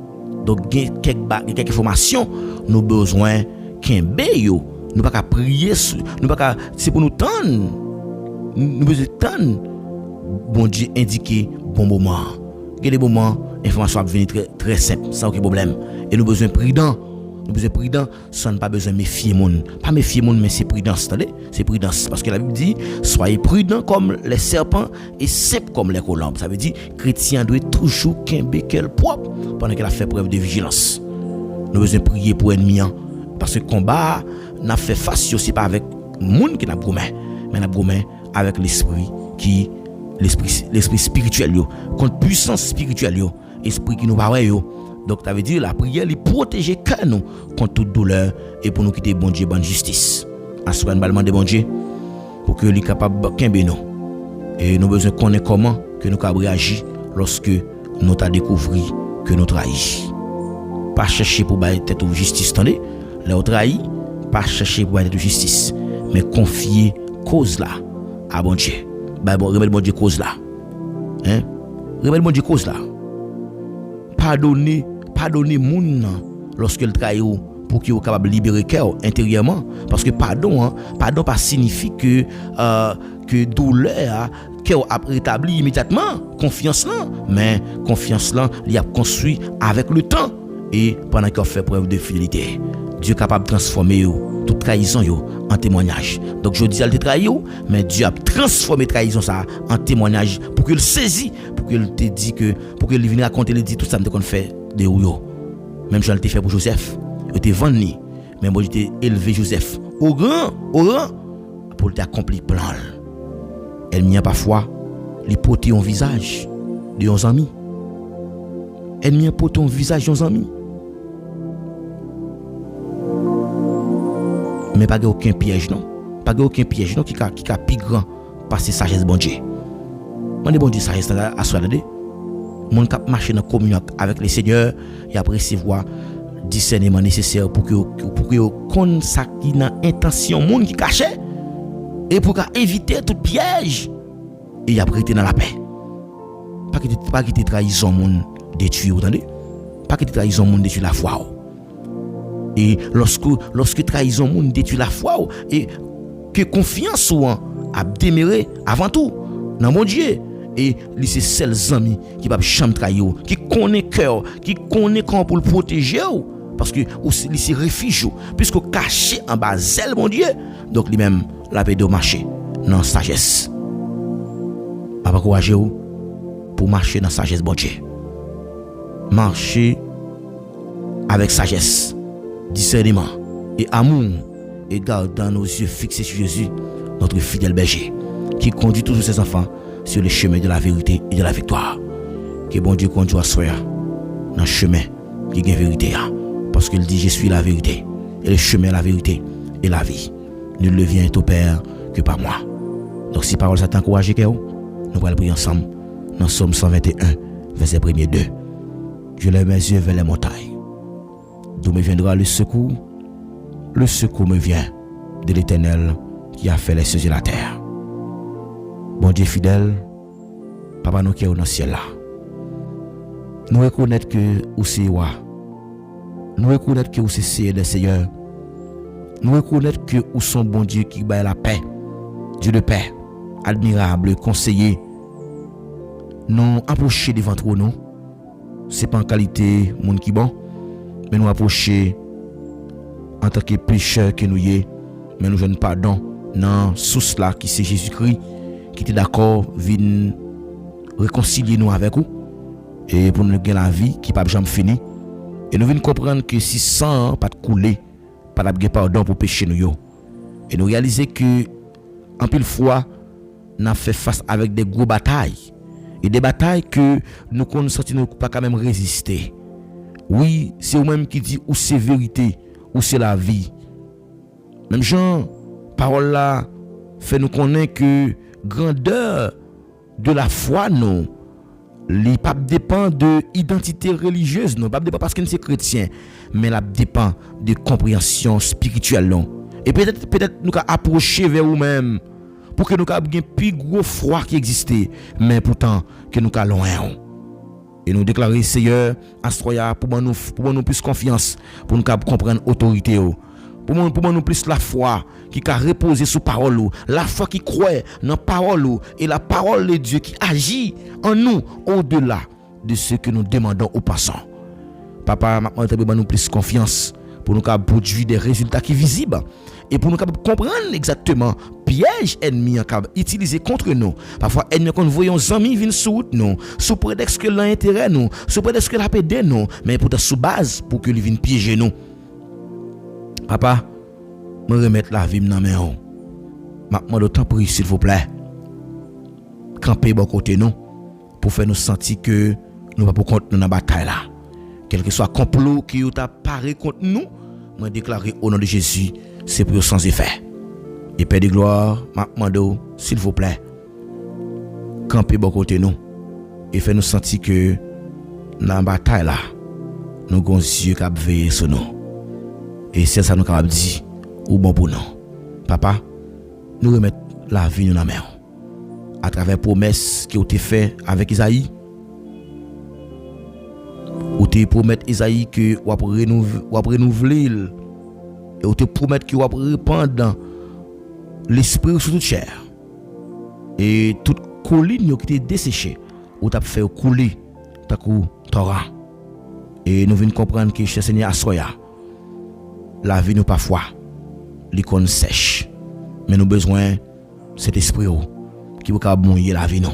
Donc quelques informations, nous besoin Kembe yo. Nous pas qu'à prier, nous pas qu'à c'est pour nous tendre. Nous besoin tendre. Bon Dieu indiquer bon moment. Il y a des moments information va venir très très simple, sans aucun problème. Et nous besoin prudent. Nous besoin prudent, sans pas besoin méfier monde. Pas méfier monde mais c'est prudence, attendez? C'est prudence parce que la Bible dit soyez prudents comme les serpents et simples comme les colombes. Ça veut dire chrétien doit toujours kembe quel propre pendant qu'il a fait preuve de vigilance. Nous besoin prier pour ennemi parce que combat n'a fait face aussi pas avec monde qui n'a gommé, mais n'a gommé avec l'esprit qui l'esprit spirituel yo, contre puissance spirituelle yo, esprit qui nous pas yo. Donc ça veut dire la prière lui protéger cœur nous contre toute douleur et pour nous quitter bon Dieu bonne justice. Assoir nous demander bon Dieu pour que lui capable kembe nous. Et nous besoin connaître comment que nous capable réagir lorsque nous t'a découvert que nous trahi. Pas chercher pour bailler tête ou justice, attendez. Là trahi, pas chercher pour bailler tête ou justice, mais confier cause là à bon Dieu. Bah bon, remède bon Dieu cause là. Remède bon Dieu cause là. Pardonner moun lorsque le trahit pour qu'il soit capable de libérer cœur intérieurement parce que pardon pas signifie que douleur cœur a rétabli immédiatement confiance là mais confiance là il a construit avec le temps et pendant qu'il fait preuve de fidélité Dieu est capable de transformer toute trahison en témoignage. Donc je dis à le trahir mais Dieu a transformé trahison ça en témoignage pour qu'il saisisse pour qu'il te dit que pour qu'il vienne raconter le dit tout ça qu'on fait de yo. Même Jean le fait pour Joseph, il était vendu mais moi j'étais élevé Joseph au grand pour t'accomplir plan. Elle m'y a parfois les poter en visage de nos amis. Elle m'y a poter en visage de nos amis. Mais pas aucun piège non. Pas aucun piège non qui a plus grand passer sagesse bon Dieu. Mon bon Dieu sagesse à soi de mon cap marcher dans communion avec le Seigneur et après recevoir discernement nécessaire pour que connaisse ça qui dans intention monde qui caché et pour éviter tout piège et après être dans la paix. Pas quitter trahison monde détruire, entendez? Pas quitter trahison monde détruire la foi. Et lorsque trahison monde détruit la foi et que confiance ou a démarré avant tout dans mon Dieu et c'est seuls amis qui va jamais trahir qui connaît cœur qui connaît comment pour le protéger parce que il se refuge puisque caché en bas zèle mon Dieu donc lui même la paix de marcher dans sagesse pas encourager pour marcher dans sagesse bon Dieu marcher avec sagesse discernement et amour et gardant nos yeux fixés sur Jésus, notre fidèle berger, qui conduit tous ses enfants sur le chemin de la vérité et de la victoire. Que bon Dieu conduise à soi dans le chemin qui est la vérité. Parce qu'il dit, je suis la vérité, et le chemin, la vérité et la vie. Nul ne vient au Père que par moi. Donc si parole ça t'encourage, nous allons prier ensemble dans Somme 121, verset 1er 2. Je lève mes yeux vers les montagnes. D'où me viendra le secours? Le secours me vient de l'Éternel qui a fait les cieux et la terre. Bon Dieu fidèle, Papa nous qui est dans le ciel là. Nous reconnaissons que vous c'est roi. Nous reconnaissons que vous c'est Seigneur des seigneurs. Nous reconnaissons que vous sont bon Dieu qui bat la paix. Dieu de paix, admirable, conseiller. Nous approcher devant nous. C'est pas en qualité monde qui bon. Mais nous approcher en tant que pécheurs que nous y mais nous jeunes pardon dans source là qui c'est Jésus-Christ qui était d'accord venir réconcilier nous avec vous et pour nous gagner la vie qui pas jamais fini et nous venons comprendre que si sang pas de couler pas de pardon pour pécher nous yo et nous réaliser que en pile fois n'a fait face avec des gros batailles et des batailles que nous connaissons nous pas quand même résister. Oui, c'est vous-même qui dit ou c'est vérité, ou c'est la vie. Même Jean, parole là, fait nous connaître que grandeur de la foi, non, les papes dépend de identité religieuse, non, pas dépend parce que c'est chrétien, mais la dépend de compréhension spirituelle, non. Et peut-être nous qu'à approcher vers vous-même pour que nous qu'à bien plus gros foi qui existait, mais pourtant que nous qu'à loin. Et nous déclarer Seigneur Astroya pour nous plus confiance, pour nous comprendre autorité, pour nous plus la foi qui a reposé sur parole, la foi qui croit dans parole et la parole de Dieu qui agit en nous au-delà de ce que nous demandons aux passants. Papa, maintenant nous plus confiance pour nous produire des résultats qui visibles et pour nous comprendre exactement piège ennemi utilisé contre nous. Parfois ennemi quand nous voyons amis viennent sur route nous, sous prétexte que l'intérêt nous, sous prétexte que la paix nous, mais pourtant sous base pour que ils viennent piéger nous. Papa, me remettre la vie dans mes mains. Maintenant d'autant prie s'il vous plaît. Camper bon côté nous pour faire nous sentir que nous pas pour compte dans la bataille là. Quel que soit complot qui t'a paré contre nous, moi déclarer au nom de Jésus, c'est pour sans effet. Et Père de gloire, maintenant s'il vous plaît, camper bon côté nous et faire nous sentir que dans la bataille là, nous avons Dieu qui a veillé sur nous. Et c'est ça nous capable dire ou bon pour nous. Papa, nous remettre la vie dans la main. À travers promesses qui ont été faites avec Isaïe. Ou te promettre Isaïe que ou renouveler et ou te promettre que ou répandre l'esprit sur toute chair. Et toute colline qui était desséchée, ou t'a fait couler ta coup Torah. Et nous venons comprendre que cher Seigneur Assoya, la vie nous parfois l'icône sèche, mais nous besoin cet esprit qui va mouiller la vie nous,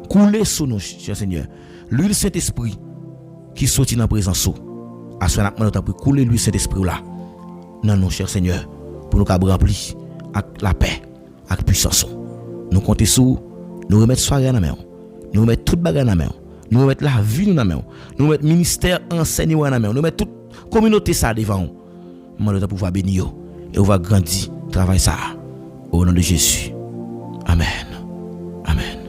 couler sur nous, cher Seigneur. L'huile Saint-Esprit qui sortit dans la présence à ce moment nous avons couler l'huile Saint-Esprit là dans nous, cher Seigneur, pour nous remplir avec la paix, avec puissance. Nous comptons sur nous remettre soirée dans la main, nous remettre toute bagarre dans la main, nous remettre la vie dans la main, nous remettre ministère enseignement dans la main, nous remettre toute communauté ça devant. Nous allons pouvoir bénir et on va grandir, travailler ça au nom de Jésus. Amen. Amen.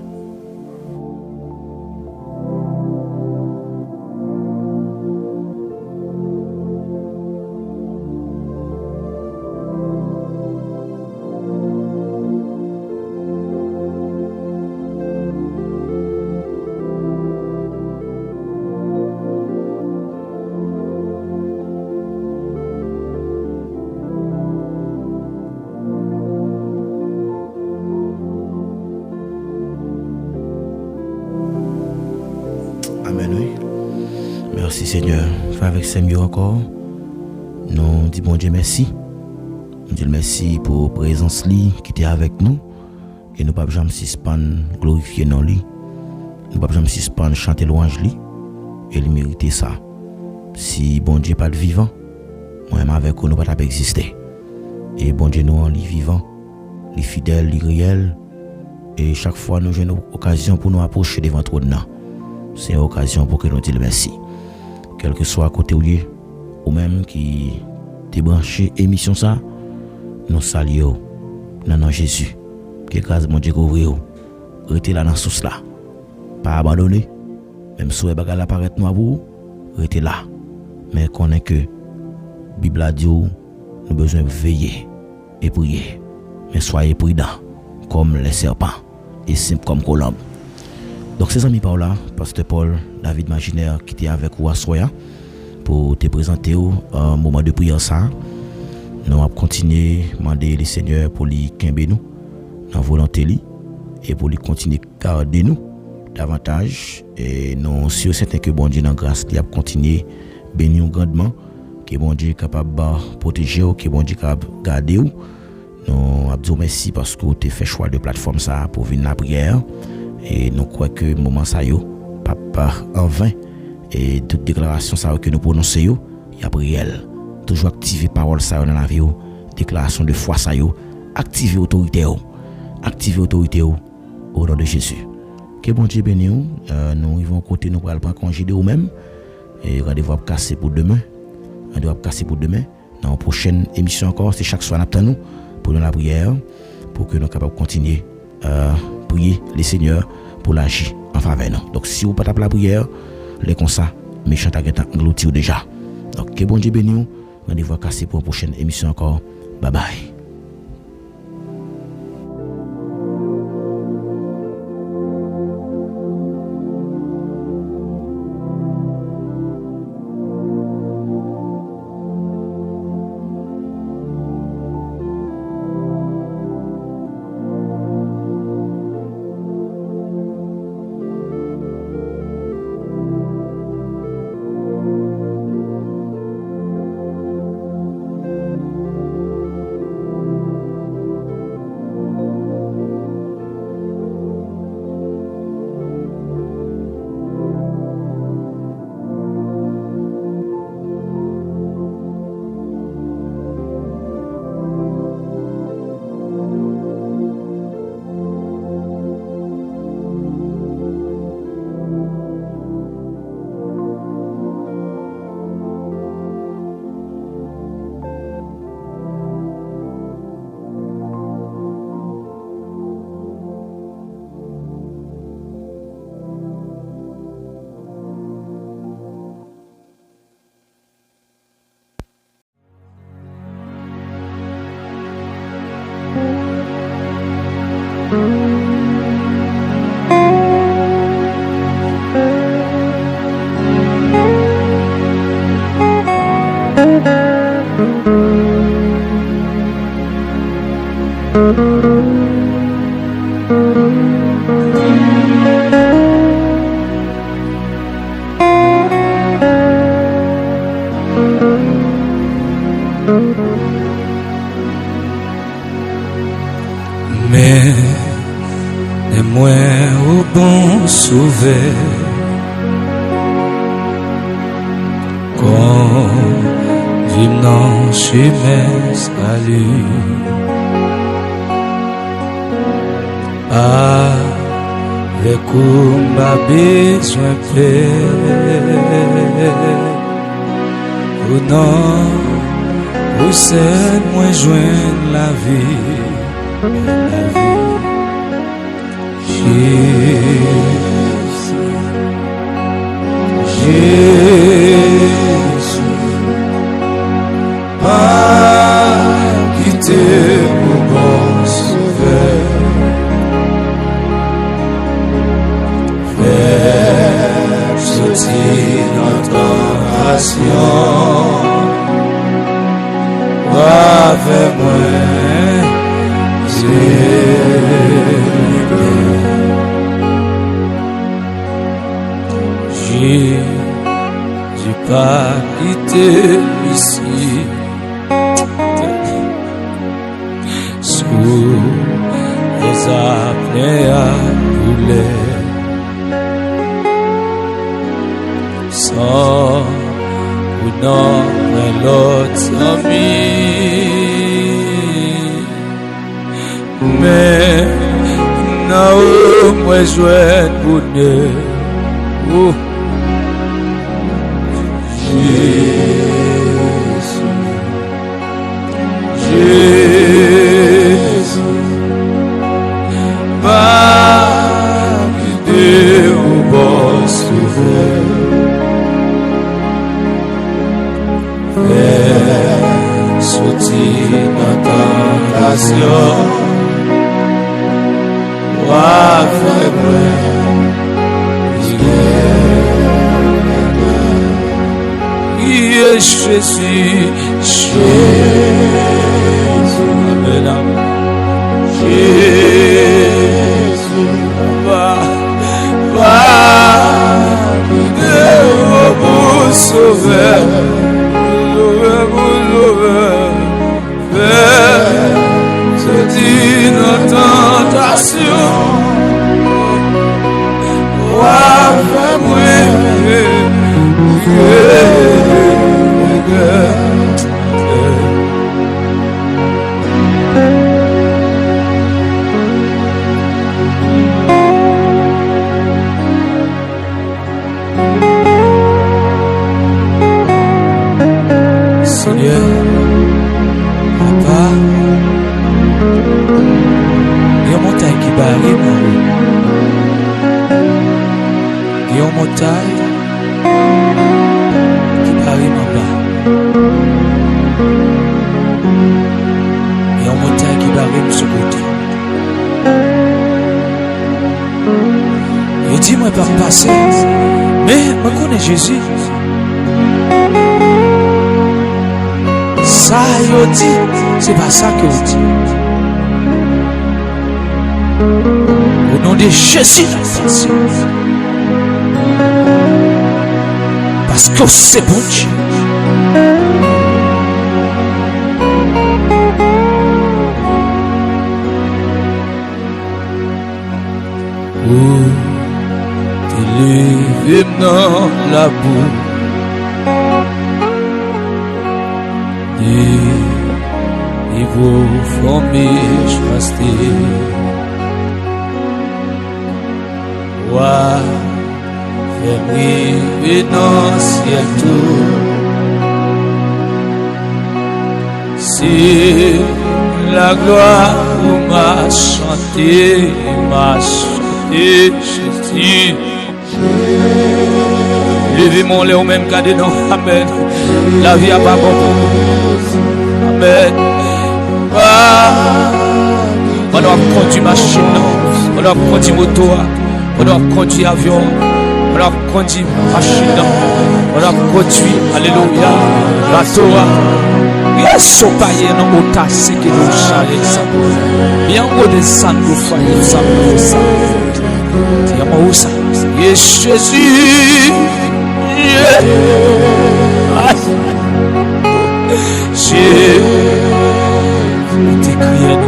Merci Seigneur, fais avec Seigneur encore. Nous disons bon Dieu merci. Nous disons merci pour la présence qui était avec nous. Et nous ne pouvons jamais suspendre glorifier nos lits. Nous ne pouvons jamais suspendre chanter louange li. Et il mérite ça. Si bon Dieu pas de vivant, moi-même avec nous, nous ne pouvons pas exister. Et bon Dieu nous en lit vivant, les fidèles, les réels. Et chaque fois nous avons une occasion pour nous approcher devant toi. C'est une occasion pour que nous disions merci. Quel que soit à côté ou même qui t'es branché émission ça, nous saluons dans nom Jésus. Que grâce mon Dieu couvre restez là dans sous là. Pas abandonner. Même si les bagages apparaissent noir pour restez là. Mais connaît que Bible a dit nous besoin de veiller et prier. Mais soyez prudents comme les serpents et simples comme colombes. Donc ces amis par là, Pasteur Paul, David Maginaire qui était avec vous à Soya pour te présenter un moment de prière ça. Nous allons continuer à demander le Seigneur pour lui camber nous dans volonté et pour lui continuer à garder nous davantage et nous sommes certains que bon Dieu dans grâce il a continué bénir grandement que bon Dieu est capable de protéger que bon Dieu est capable de garder nous. Nous avons merci parce que tu as fait choix de plateforme ça pour venir la prière. Et nous croyons que le moment ça yo pas en vain et toute déclaration ça que nous prononçons yo y a réel toujours activer parole ça dans la vie déclaration de foi ça yo activer autorité au nom de Jésus. Que bon Dieu bénisse nous vont côté nous pour prendre congé de nous-mêmes Et rendez-vous à casser pour demain. Rendez-vous à casser pour demain. Dans la prochaine émission encore, c'est chaque soir nous pour la prière, pour que nous soyons capables de continuer à prier les seigneurs pour l'agir en faveur. Donc si vous ne pas la prière, les comme ça, méchant à englouti déjà. Donc que bon Dieu bénisse. Rendez-vous à casser pour une prochaine émission encore. Bye bye. Mais moi au bon sauvé quand vim dans chemin salut avec où m'a besoin plaire ou non ou c'est moi joindre la vie. Jésus, pas quitter mon bon sauveur, faire sortir notre tentation, va vers moi. J'ai pas quitté ici sous les apnées à couler sans ou non l'autre ami. Mais non, moi je vais bonheur. Jésus, pas quitter au bon sauveur, faire sortir notre tentation. Jésus, Jésus, va vous sauver, sortir notre tentation. Yeah. Papa. Il y a une montagne qui barre en haut. Il y a une montagne qui barre en bas. Il y a une montagne qui barre de ce côté. Il dit, moi, je ne vais pas passer. Mais je connais Jésus. Ça, il dit, c'est pas ça que vous dit. Au nom de Jésus, parce que c'est bon Dieu. Oh, t'es levé dans la boue. Et vous formez choisir. Wa fermez dans ciel tout. C'est la gloire où m'a chanté Jésus. Levez mon lait au même cas dedans. Amen. La vie a pas bon. Amen. On doit conduire machine, on doit conduire moto, on doit conduire avion, on doit conduire machine, on doit conduire, alléluia, bateau. Bien sopayer dans le tasse qui nous charge ça. Bien au descendre au foyer, ça. Tiens-moi où ça? Jésus. J'ai crié de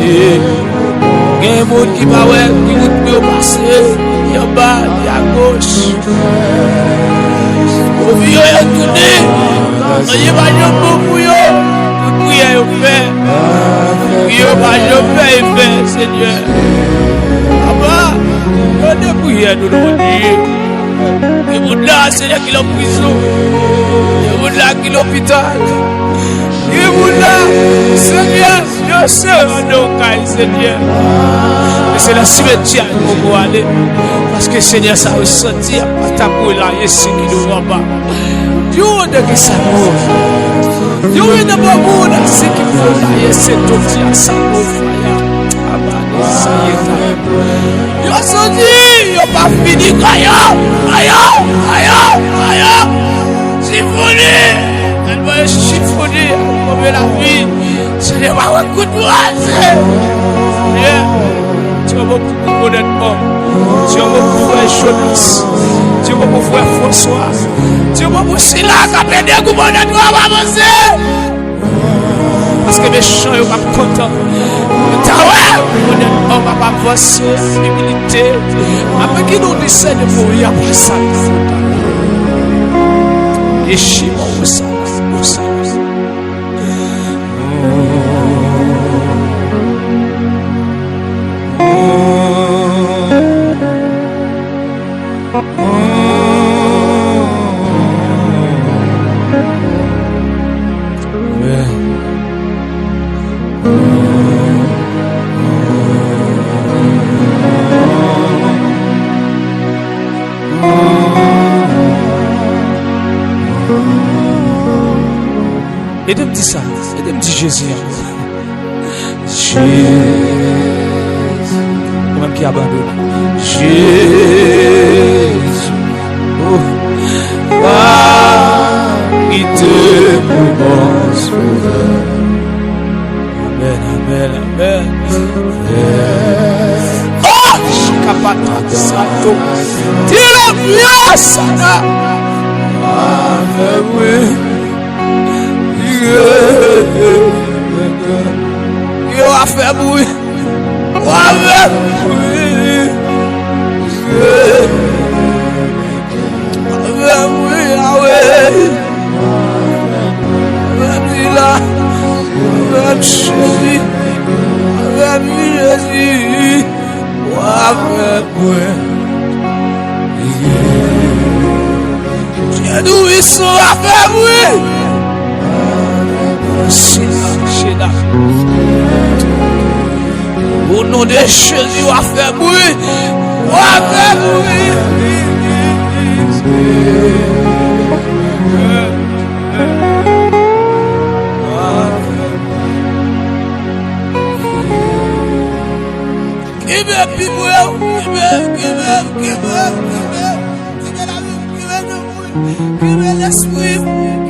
il y a un monde qui va ouais, qui peut passer, il y a bas, il y a gauche. Au vieux, il y a tourné. Il y a pas de beaucoup, il y a prière, il fait. Il y a pas de fait, Seigneur. Papa, il y a des prières, nous devons dire. Il y a là, Seigneur, qui est en prison. Il y a là, qui est l'hôpital. Il y a là, Seigneur, je sais, Seigneur. Mais c'est la cimetière où on va aller. Parce que Seigneur, ça ressentir à ta boule là, il y a ce qui nous va pas. Dieu de qui ça mouille. Dieu de pas mouille là, ce qui nous là, il y a ce qui à sa mouille. Ça y est. Il a senti, il n'a pas fini. Aïe. Chiffonné. Elle va chiffonner, elle va la vie. C'est des marques de courage. Tu vas beaucoup pour notre homme. Tu vas beaucoup pour Jonas. Tu vas beaucoup pour François. Tu vas beaucoup pour Sila. Quand tu es gouverneur, tu vas avancer. Parce que mes chants ne sont pas contents. Tu on va pas avancer. Humilité. Après qu'il nous décide de mourir après ça. Et chez moi, ça. Et de me dire ça, et de me dire Jésus. Jésus. Même qui abandonne. Jésus. Oh. Qui te commence. Amen. Oh! Chikapata Sato. Tira bien sana. Amen. Yo a fait bruit. son a fait bruit. C'est là. Au nom de Jésus, on a fait bruit. On a fait bruit. Give me people, give me l'esprit.